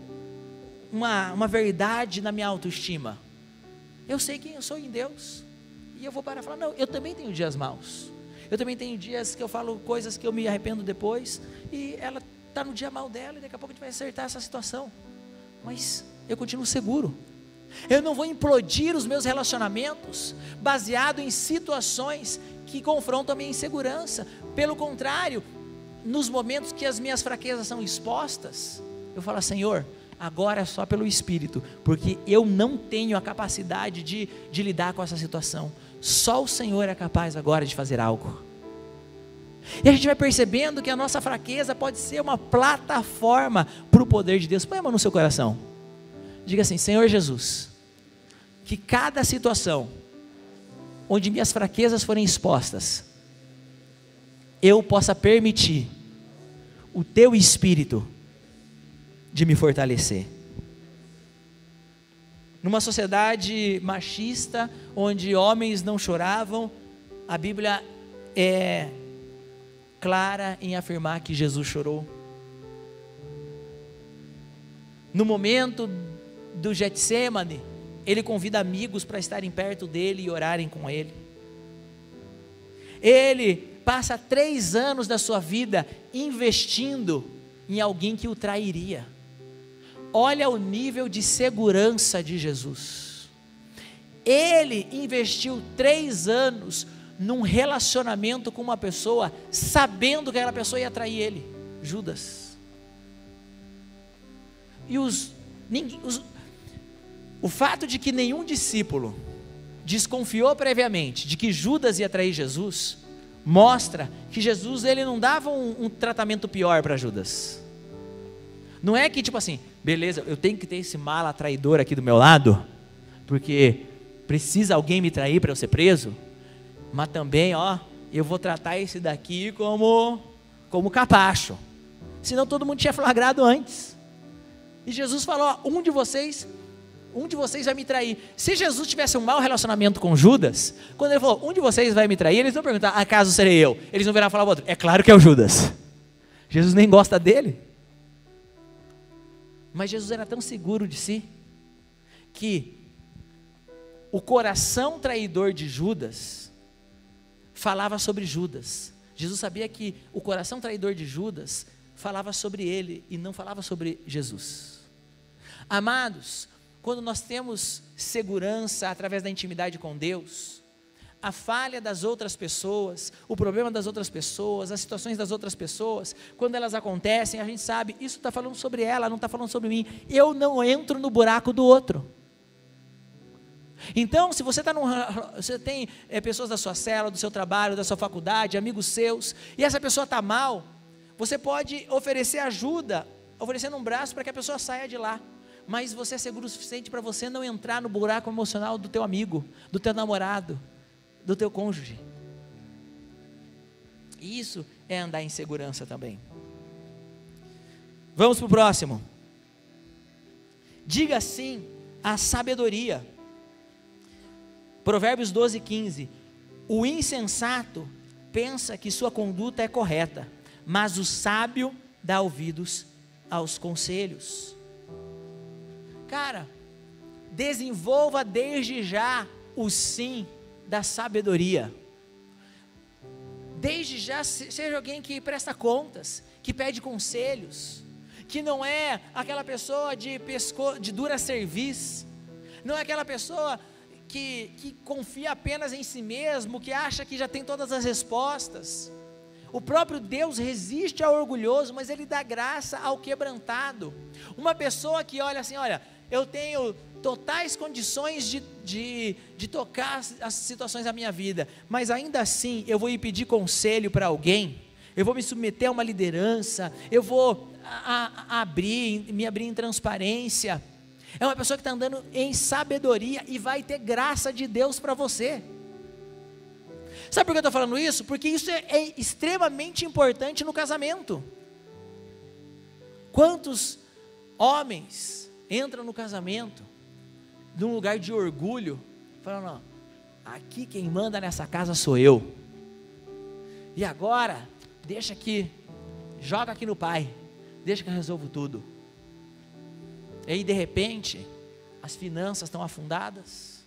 uma verdade na minha autoestima. Eu sei quem eu sou em Deus, e eu vou parar e falar, não, eu também tenho dias maus, eu também tenho dias que eu falo coisas que eu me arrependo depois, e ela está no dia mal dela, e daqui a pouco a gente vai acertar essa situação, mas eu continuo seguro. Eu não vou implodir os meus relacionamentos baseado em situações que confrontam a minha insegurança. Pelo contrário, nos momentos que as minhas fraquezas são expostas, eu falo, Senhor, agora é só pelo Espírito, porque eu não tenho a capacidade de lidar com essa situação. Só o Senhor é capaz agora de fazer algo. E a gente vai percebendo que a nossa fraqueza pode ser uma plataforma para o poder de Deus. Põe a mão no seu coração. Diga assim, Senhor Jesus, que cada situação onde minhas fraquezas forem expostas, eu possa permitir o Teu Espírito de me fortalecer. Numa sociedade machista, onde homens não choravam, a Bíblia é clara em afirmar que Jesus chorou. No momento do Getsêmani, ele convida amigos para estarem perto dele e orarem com ele. Ele passa 3 anos da sua vida investindo em alguém que o trairia. Olha o nível de segurança de Jesus. Ele investiu 3 anos num relacionamento com uma pessoa, sabendo que aquela pessoa ia trair ele, Judas. E o fato de que nenhum discípulo desconfiou previamente de que Judas ia trair Jesus, mostra que Jesus, ele não dava um tratamento pior para Judas. Não é que tipo assim, beleza, eu tenho que ter esse mala traidor aqui do meu lado, porque precisa alguém me trair para eu ser preso, mas também, eu vou tratar esse daqui como capacho, senão todo mundo tinha flagrado antes. E Jesus falou, um de vocês vai me trair. Se Jesus tivesse um mau relacionamento com Judas, quando ele falou, um de vocês vai me trair, eles não perguntar, acaso serei eu? Eles não viraram falar para o outro, é claro que é o Judas. Jesus nem gosta dele. Mas Jesus era tão seguro de si, que o coração traidor de Judas falava sobre Judas. Jesus sabia que o coração traidor de Judas falava sobre ele e não falava sobre Jesus. Amados, quando nós temos segurança através da intimidade com Deus, a falha das outras pessoas, o problema das outras pessoas, as situações das outras pessoas, quando elas acontecem, a gente sabe, isso está falando sobre ela, não está falando sobre mim, eu não entro no buraco do outro. Então, se você você tem pessoas da sua célula, do seu trabalho, da sua faculdade, amigos seus, e essa pessoa está mal, você pode oferecer ajuda, oferecendo um braço para que a pessoa saia de lá, mas você é seguro o suficiente para você não entrar no buraco emocional do teu amigo, do teu namorado, do teu cônjuge. Isso é andar em segurança também. Vamos para o próximo. Diga sim à sabedoria. Provérbios 12:15. O insensato pensa que sua conduta é correta, mas o sábio dá ouvidos aos conselhos. Cara, desenvolva desde já o sim da sabedoria. Desde já seja alguém que presta contas, que pede conselhos, que não é aquela pessoa de dura serviço, não é aquela pessoa que confia apenas em si mesmo, que acha que já tem todas as respostas. O próprio Deus resiste ao orgulhoso, mas Ele dá graça ao quebrantado. Uma pessoa que olha assim, olha, eu tenho totais condições de tocar as situações da minha vida, mas ainda assim eu vou ir pedir conselho para alguém, eu vou me submeter a uma liderança, eu vou me abrir em transparência. É uma pessoa que está andando em sabedoria e vai ter graça de Deus para você. Sabe por que eu estou falando isso? Porque isso é extremamente importante no casamento. Quantos homens entram no casamento num lugar de orgulho, falando, não, aqui quem manda nessa casa sou eu. E agora, deixa aqui, joga aqui no pai, deixa que eu resolvo tudo. E aí de repente, as finanças estão afundadas,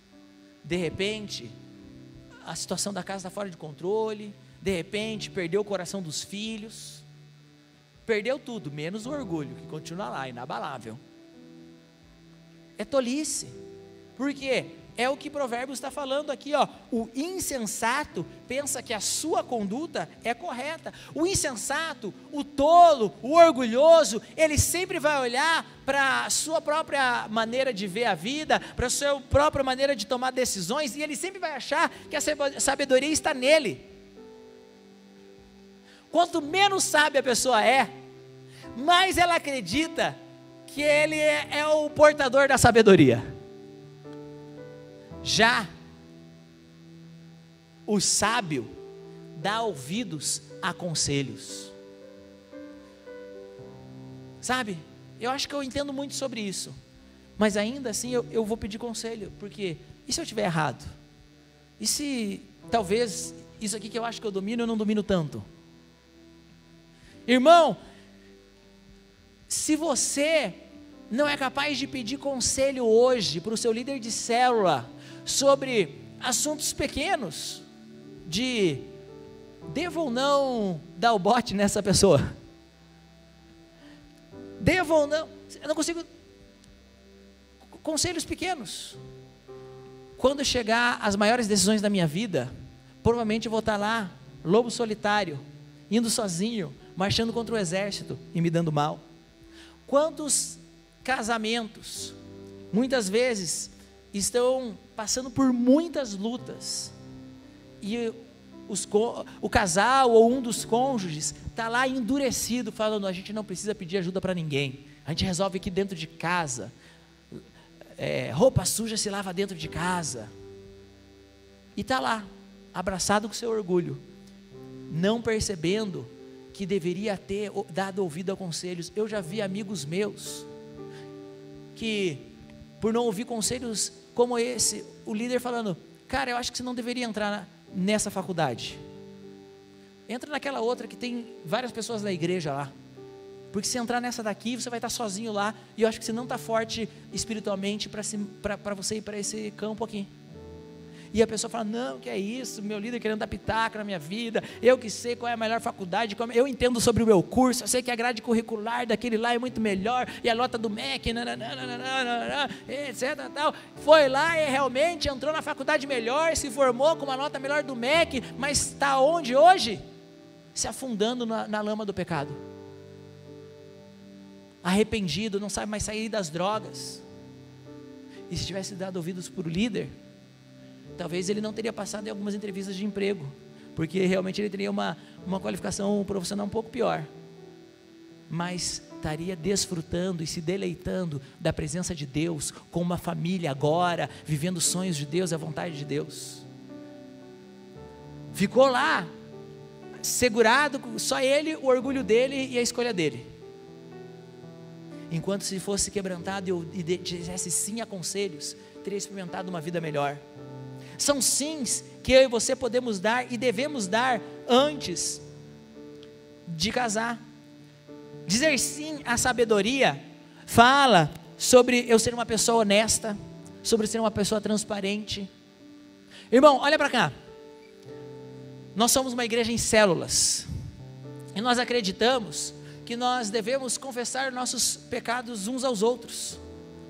de repente, a situação da casa está fora de controle, de repente, perdeu o coração dos filhos, perdeu tudo, menos o orgulho, que continua lá, inabalável. É tolice, porque é o que Provérbios está falando aqui, ó. O insensato pensa que a sua conduta é correta. O insensato, o tolo, o orgulhoso, ele sempre vai olhar para a sua própria maneira de ver a vida, para a sua própria maneira de tomar decisões, e ele sempre vai achar que a sabedoria está nele. Quanto menos sábia a pessoa é, mais ela acredita que ele é o portador da sabedoria. Já o sábio dá ouvidos a conselhos. Sabe, eu acho que eu entendo muito sobre isso, mas ainda assim eu vou pedir conselho, porque e se eu estiver errado? E se talvez isso aqui que eu acho que eu domino, eu não domino tanto? Irmão, se você não é capaz de pedir conselho hoje para o seu líder de célula sobre assuntos pequenos, de devo ou não dar o bote nessa pessoa, devo ou não, eu não consigo, conselhos pequenos. Quando chegar as maiores decisões da minha vida, provavelmente eu vou estar lá, lobo solitário, indo sozinho, marchando contra o exército e me dando mal. Quantos casamentos, muitas vezes, estão passando por muitas lutas, e o casal ou um dos cônjuges está lá endurecido, falando, a gente não precisa pedir ajuda para ninguém, a gente resolve aqui dentro de casa, roupa suja se lava dentro de casa, e está lá, abraçado com seu orgulho, não percebendo que deveria ter dado ouvido a conselhos. Eu já vi amigos meus, que por não ouvir conselhos como esse, o líder falando, cara, eu acho que você não deveria entrar nessa faculdade, entra naquela outra que tem várias pessoas da igreja lá, porque se entrar nessa daqui, você vai estar sozinho lá, e eu acho que você não está forte espiritualmente para você ir para esse campo aqui. E a pessoa fala, não, que é isso, meu líder querendo dar pitaco na minha vida, eu que sei qual é a melhor faculdade, eu entendo sobre o meu curso, eu sei que a grade curricular daquele lá é muito melhor, e a nota do MEC, etc. Tal. Foi lá e realmente entrou na faculdade melhor, se formou com uma nota melhor do MEC, mas está onde hoje? Se afundando na lama do pecado, arrependido, não sabe mais sair das drogas. E se tivesse dado ouvidos para o líder, talvez ele não teria passado em algumas entrevistas de emprego, porque realmente ele teria uma qualificação profissional um pouco pior, mas estaria desfrutando e se deleitando da presença de Deus, com uma família agora, vivendo os sonhos de Deus e a vontade de Deus. Ficou lá, segurado, só ele, o orgulho dele e a escolha dele, enquanto se fosse quebrantado e dissesse sim a conselhos, teria experimentado uma vida melhor. São sims que eu e você podemos dar e devemos dar antes de casar. Dizer sim à sabedoria fala sobre eu ser uma pessoa honesta, sobre ser uma pessoa transparente. Irmão, olha para cá, nós somos uma igreja em células, e nós acreditamos que nós devemos confessar nossos pecados uns aos outros,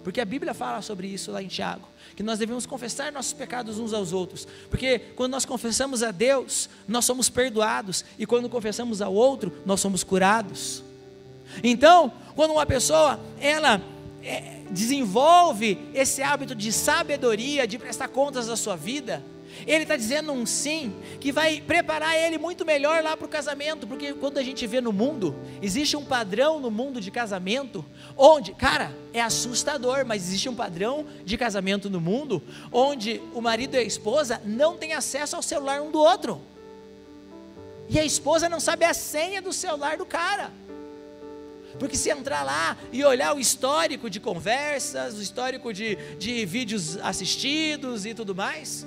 porque a Bíblia fala sobre isso lá em Tiago, que nós devemos confessar nossos pecados uns aos outros, porque quando nós confessamos a Deus, nós somos perdoados, e quando confessamos ao outro, nós somos curados. Então, quando uma pessoa, ela desenvolve esse hábito de sabedoria, de prestar contas da sua vida, ele está dizendo um sim, que vai preparar ele muito melhor lá para o casamento, porque quando a gente vê no mundo, existe um padrão no mundo de casamento, onde, cara, é assustador, mas existe um padrão de casamento no mundo, onde o marido e a esposa não têm acesso ao celular um do outro, e a esposa não sabe a senha do celular do cara, porque se entrar lá e olhar o histórico de conversas, o histórico de vídeos assistidos e tudo mais,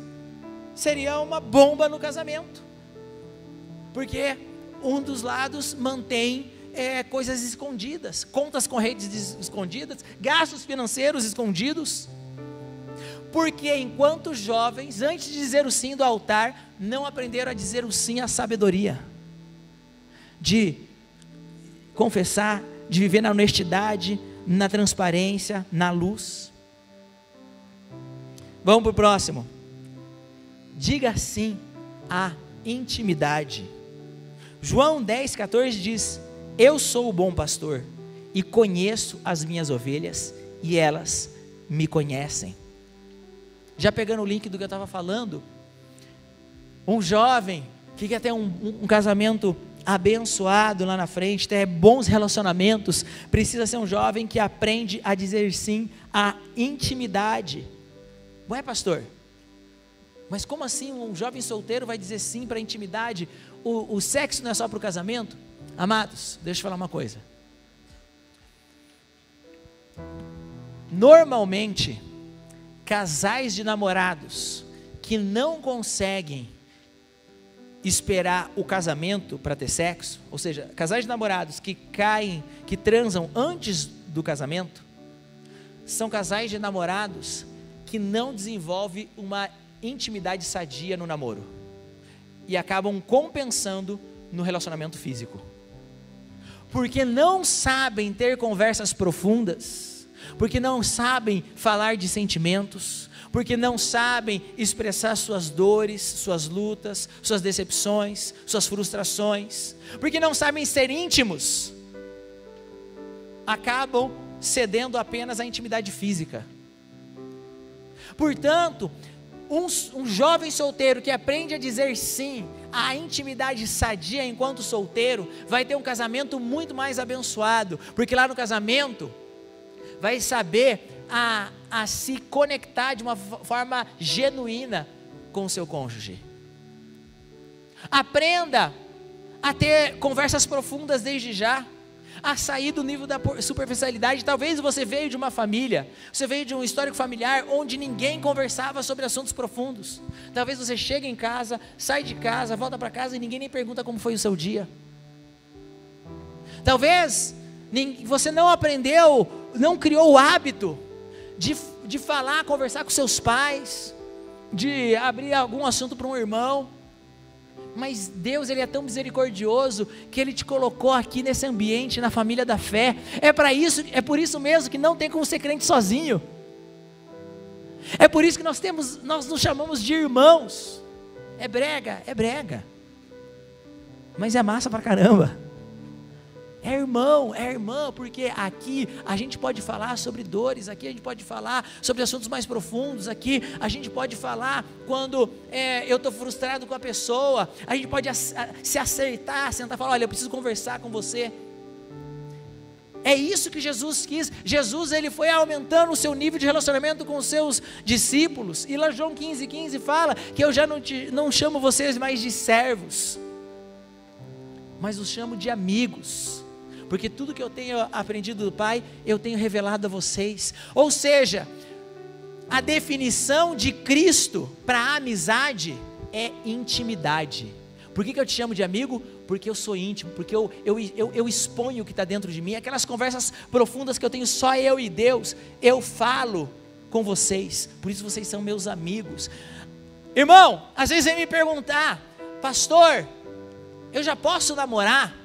seria uma bomba no casamento, porque um dos lados mantém coisas escondidas, contas correntes escondidas, gastos financeiros escondidos, porque enquanto jovens, antes de dizer o sim do altar, não aprenderam a dizer o sim à sabedoria, de confessar, de viver na honestidade, na transparência, na luz. Vamos para o próximo. Diga sim à intimidade. João 10,14 diz: eu sou o bom pastor e conheço as minhas ovelhas e elas me conhecem. Já pegando o link do que eu estava falando, um jovem que quer ter um casamento abençoado lá na frente, ter bons relacionamentos, precisa ser um jovem que aprende a dizer sim à intimidade. Ué, pastor, mas como assim um jovem solteiro vai dizer sim para a intimidade? O sexo não é só para o casamento? Amados, deixa eu falar uma coisa. Normalmente, casais de namorados que não conseguem esperar o casamento para ter sexo, ou seja, casais de namorados que transam antes do casamento, são casais de namorados que não desenvolvem uma intimidade sadia no namoro e acabam compensando no relacionamento físico, porque não sabem ter conversas profundas, porque não sabem falar de sentimentos, porque não sabem expressar suas dores, suas lutas, suas decepções, suas frustrações, porque não sabem ser íntimos, acabam cedendo apenas à intimidade física. Portanto, um jovem solteiro que aprende a dizer sim à intimidade sadia enquanto solteiro, vai ter um casamento muito mais abençoado, porque lá no casamento, vai saber a se conectar de uma forma genuína com o seu cônjuge. Aprenda a ter conversas profundas desde já, a sair do nível da superficialidade. Talvez você veio de uma família, você veio de um histórico familiar onde ninguém conversava sobre assuntos profundos. Talvez você chegue em casa, sai de casa, volta para casa e ninguém nem pergunta como foi o seu dia. Talvez você não aprendeu, não criou o hábito de falar, conversar com seus pais, de abrir algum assunto para um irmão. Mas Deus, Ele é tão misericordioso que Ele te colocou aqui nesse ambiente, na família da fé. É por isso mesmo que não tem como ser crente sozinho. É por isso que nós nos chamamos de irmãos. É brega, mas é massa pra caramba. É irmão, é irmã, porque aqui a gente pode falar sobre dores, aqui a gente pode falar sobre assuntos mais profundos, aqui a gente pode falar quando eu estou frustrado com a pessoa, a gente pode se acertar, sentar e falar: olha, eu preciso conversar com você. É isso que Jesus quis. Jesus, Ele foi aumentando o seu nível de relacionamento com os seus discípulos, e lá João 15,15 fala que eu já não chamo vocês mais de servos, mas os chamo de amigos, porque tudo que eu tenho aprendido do Pai, eu tenho revelado a vocês. Ou seja, a definição de Cristo para a amizade é intimidade. Por que eu te chamo de amigo? Porque eu sou íntimo, porque eu exponho o que está dentro de mim, aquelas conversas profundas que eu tenho só eu e Deus, eu falo com vocês, por isso vocês são meus amigos. Irmão, às vezes vem me perguntar: pastor, eu já posso namorar?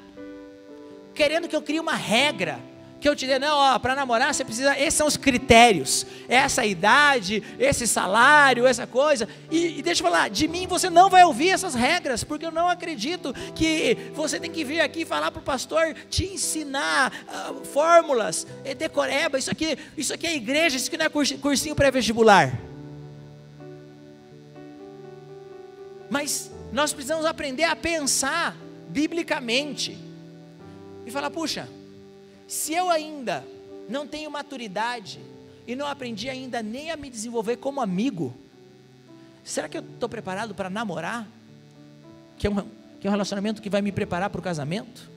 Querendo que eu crie uma regra, que eu te dê, não, para namorar você precisa, esses são os critérios, essa idade, esse salário, essa coisa, e deixa eu falar, de mim você não vai ouvir essas regras, porque eu não acredito que você tem que vir aqui falar para o pastor, te ensinar fórmulas, decoreba, isso aqui é igreja, isso aqui não é cursinho pré-vestibular. Mas nós precisamos aprender a pensar biblicamente, e falar: puxa, se eu ainda não tenho maturidade, e não aprendi ainda nem a me desenvolver como amigo, será que eu estou preparado para namorar? Que é um relacionamento que vai me preparar para o casamento?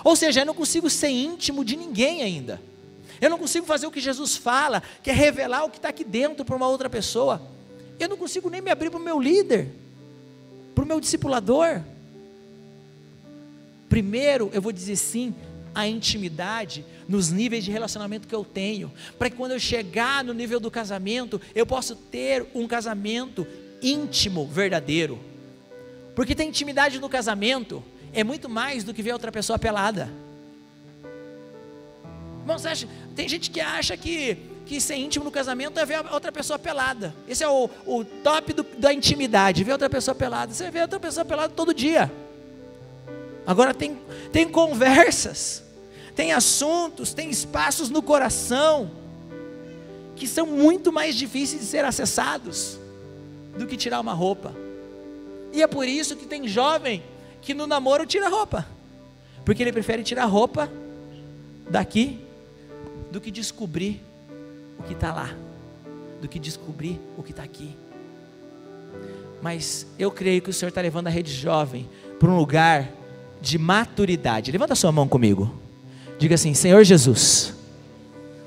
Ou seja, eu não consigo ser íntimo de ninguém ainda, eu não consigo fazer o que Jesus fala, que é revelar o que está aqui dentro para uma outra pessoa. Eu não consigo nem me abrir para o meu líder, para o meu discipulador. Primeiro, eu vou dizer sim à intimidade nos níveis de relacionamento que eu tenho, para que quando eu chegar no nível do casamento, eu possa ter um casamento íntimo, verdadeiro. Porque ter intimidade no casamento é muito mais do que ver outra pessoa pelada. Irmão, tem gente que acha que ser íntimo no casamento é ver outra pessoa pelada. Esse é o top da intimidade, ver outra pessoa pelada. Você vê outra pessoa pelada todo dia. Agora tem conversas, tem assuntos, tem espaços no coração que são muito mais difíceis de ser acessados do que tirar uma roupa. E é por isso que tem jovem que no namoro tira roupa, porque ele prefere tirar roupa daqui do que descobrir o que está lá, do que descobrir o que está aqui. Mas eu creio que o Senhor está levando a rede jovem para um lugar de maturidade. Levanta a sua mão comigo, diga assim: Senhor Jesus,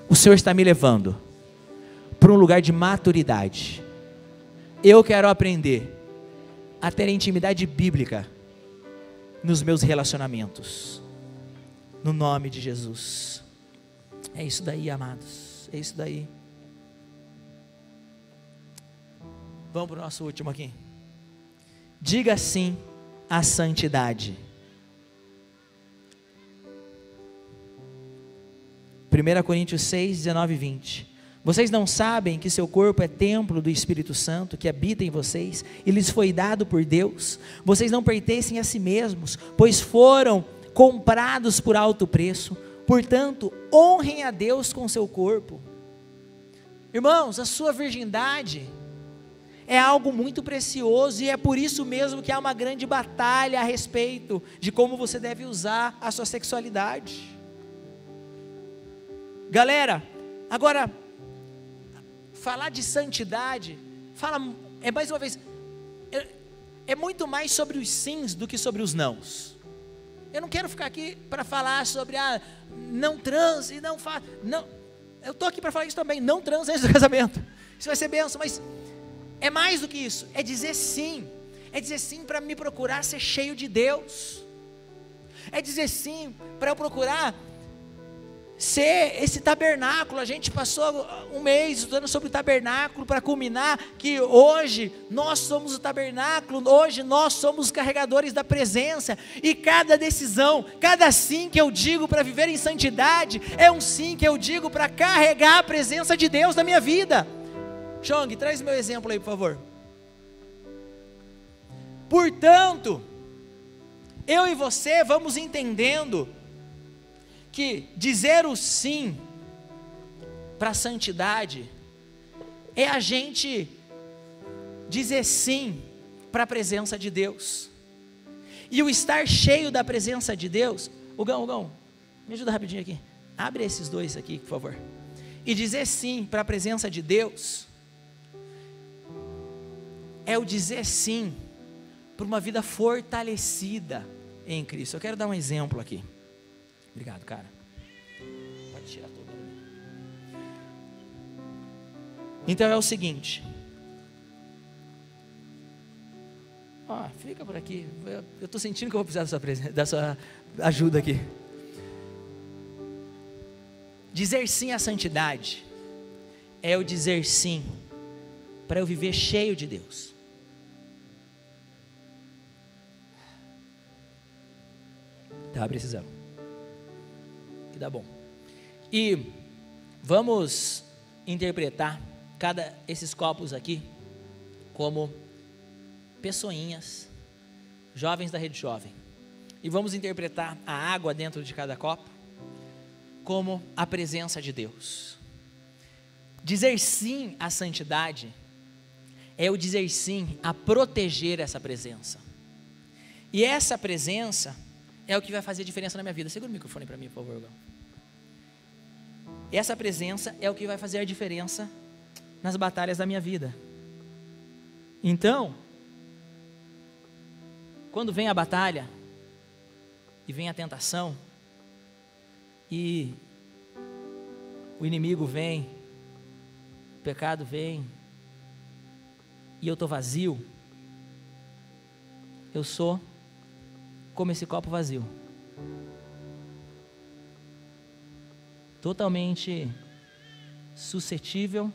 o Senhor está me levando para um lugar de maturidade. Eu quero aprender a ter intimidade bíblica nos meus relacionamentos, no nome de Jesus. É isso daí, amados, é isso daí. Vamos para o nosso último aqui. Diga sim à santidade. 1 Coríntios 6, 19 e 20. Vocês não sabem que seu corpo é templo do Espírito Santo, que habita em vocês, e lhes foi dado por Deus? Vocês não pertencem a si mesmos, pois foram comprados por alto preço. Portanto, honrem a Deus com seu corpo. Irmãos, a sua virgindade é algo muito precioso, e é por isso mesmo que há uma grande batalha a respeito de como você deve usar a sua sexualidade. Galera, agora, falar de santidade, é mais uma vez, é muito mais sobre os sims do que sobre os nãos. Eu não quero ficar aqui para falar sobre, não transe, não faça, não, eu estou aqui para falar isso também, não transe antes do casamento, isso vai ser bênção, mas é mais do que isso, é dizer sim para me procurar ser cheio de Deus, é dizer sim para eu procurar ser esse tabernáculo. A gente passou um mês estudando sobre o tabernáculo, para culminar que hoje nós somos o tabernáculo, hoje nós somos os carregadores da presença, e cada decisão, cada sim que eu digo para viver em santidade, é um sim que eu digo para carregar a presença de Deus na minha vida. Chong, traz meu exemplo aí, por favor. Portanto, eu e você vamos entendendo que dizer o sim para a santidade é a gente dizer sim para a presença de Deus, e o estar cheio da presença de Deus. Gão, me ajuda rapidinho aqui, abre esses dois aqui, por favor. E dizer sim para a presença de Deus é o dizer sim para uma vida fortalecida em Cristo. Eu quero dar um exemplo aqui. Obrigado, cara. Pode tirar tudo. Então é o seguinte. Fica por aqui. Eu estou sentindo que eu vou precisar da sua ajuda aqui. Dizer sim à santidade é o dizer sim para eu viver cheio de Deus. Estava precisando. Que dá bom. E vamos interpretar esses copos aqui como pessoinhas, jovens da Rede Jovem. E vamos interpretar a água dentro de cada copo como a presença de Deus. Dizer sim à santidade é o dizer sim a proteger essa presença. E essa presença é o que vai fazer diferença na minha vida. Segura o microfone para mim, por favor, Gão. Essa presença é o que vai fazer a diferença nas batalhas da minha vida. Então, quando vem a batalha, e vem a tentação, e o inimigo vem, o pecado vem, e eu estou vazio, eu sou como esse copo vazio. Totalmente suscetível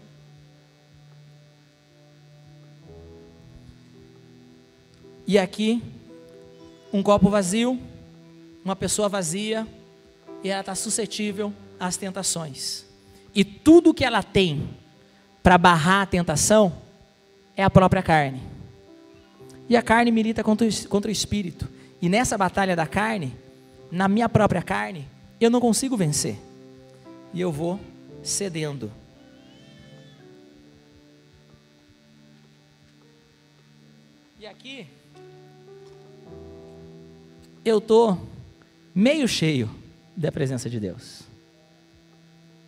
e aqui um copo vazio, uma pessoa vazia, e ela está suscetível às tentações, e tudo que ela tem para barrar a tentação é a própria carne, e a carne milita contra o espírito, e nessa batalha da carne, na minha própria carne, eu não consigo vencer, e eu vou cedendo. E aqui eu estou meio cheio da presença de Deus,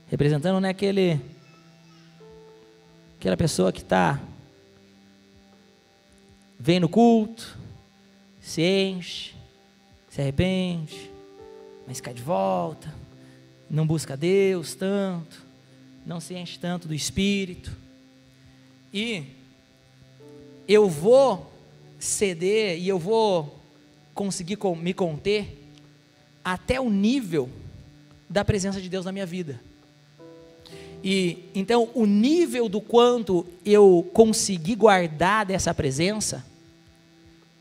representando, né, aquela pessoa que vem no culto, se enche, se arrepende, mas cai de volta, não busca Deus tanto, não se enche tanto do Espírito, e eu vou ceder, e eu vou conseguir me conter até o nível da presença de Deus na minha vida. E então o nível do quanto eu conseguir guardar dessa presença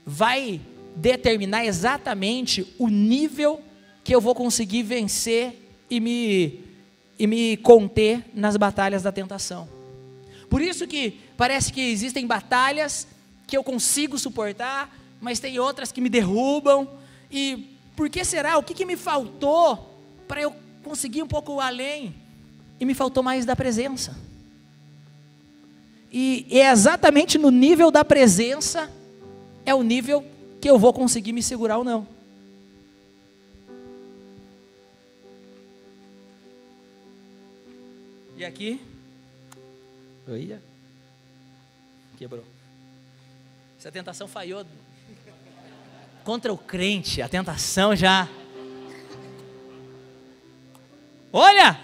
vai determinar exatamente o nível que eu vou conseguir vencer e me conter nas batalhas da tentação. Por isso que parece que existem batalhas que eu consigo suportar, mas tem outras que me derrubam. E por que será? O que me faltou para eu conseguir um pouco além? E me faltou mais da presença. E é exatamente no nível da presença, é o nível que eu vou conseguir me segurar ou não. E aqui, olha, quebrou. Se a tentação falhou contra o crente, a tentação já, olha,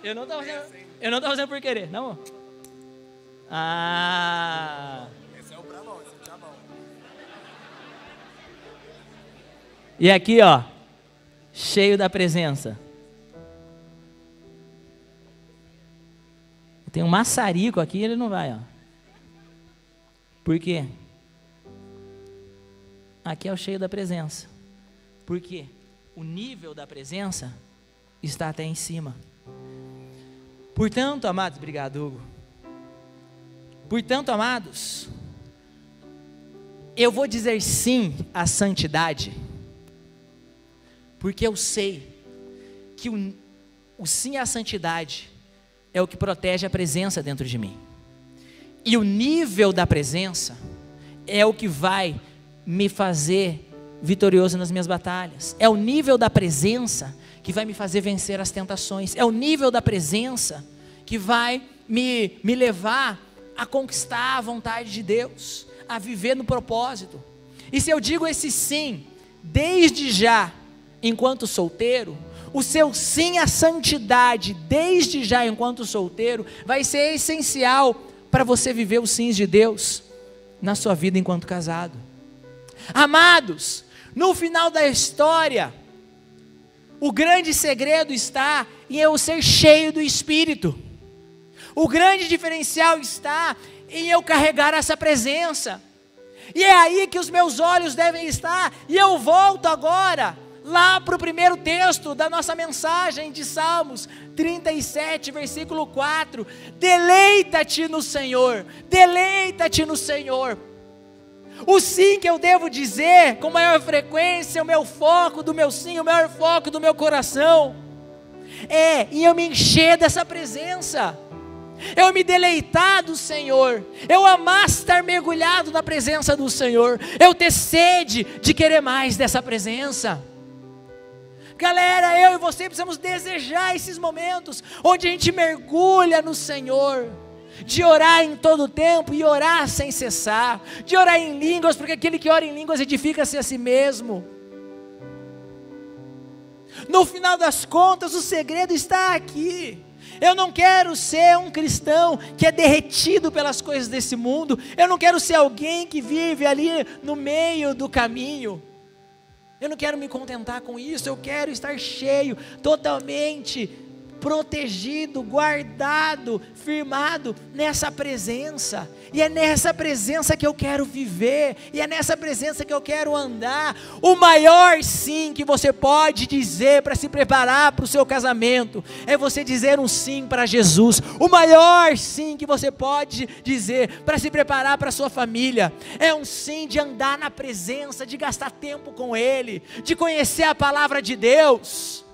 eu não estava fazendo por querer, não. Esse é o brabão, esse é o diabão. E aqui, ó, cheio da presença. Tem um maçarico aqui, ele não vai, ó. Por quê? Aqui é o cheio da presença. Por quê? O nível da presença está até em cima. Portanto, amados, obrigado, Hugo. Portanto, amados, eu vou dizer sim à santidade, porque eu sei que o sim à santidade é o que protege a presença dentro de mim. E o nível da presença é o que vai me fazer vitorioso nas minhas batalhas. É o nível da presença que vai me fazer vencer as tentações. É o nível da presença que vai me levar a conquistar a vontade de Deus, a viver no propósito. E se eu digo esse sim, desde já, enquanto solteiro, o seu sim à santidade, desde já enquanto solteiro, vai ser essencial para você viver os sims de Deus na sua vida enquanto casado. Amados, no final da história, o grande segredo está em eu ser cheio do Espírito. O grande diferencial está em eu carregar essa presença. E é aí que os meus olhos devem estar. E eu volto agora lá para o primeiro texto da nossa mensagem de Salmos 37, versículo 4. Deleita-te no Senhor, deleita-te no Senhor. O sim que eu devo dizer com maior frequência, o meu foco do meu sim, o maior foco do meu coração, é em eu me encher dessa presença, eu me deleitar do Senhor, eu amar estar mergulhado na presença do Senhor, eu ter sede de querer mais dessa presença. Galera, eu e você precisamos desejar esses momentos onde a gente mergulha no Senhor, de orar em todo tempo e orar sem cessar, de orar em línguas, porque aquele que ora em línguas edifica-se a si mesmo. No final das contas, o segredo está aqui. Eu não quero ser um cristão que é derretido pelas coisas desse mundo. Eu não quero ser alguém que vive ali no meio do caminho. Eu não quero me contentar com isso. Eu quero estar cheio, totalmente protegido, guardado, firmado nessa presença. E é nessa presença que eu quero viver, e é nessa presença que eu quero andar. O maior sim que você pode dizer para se preparar para o seu casamento é você dizer um sim para Jesus. O maior sim que você pode dizer para se preparar para a sua família é um sim de andar na presença, de gastar tempo com Ele, de conhecer a palavra de Deus.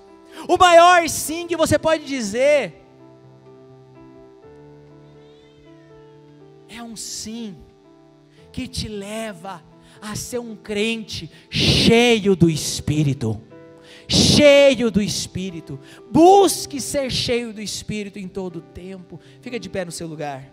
O maior sim que você pode dizer é um sim que te leva a ser um crente cheio do Espírito. Cheio do Espírito. Busque ser cheio do Espírito em todo o tempo. Fica de pé no seu lugar.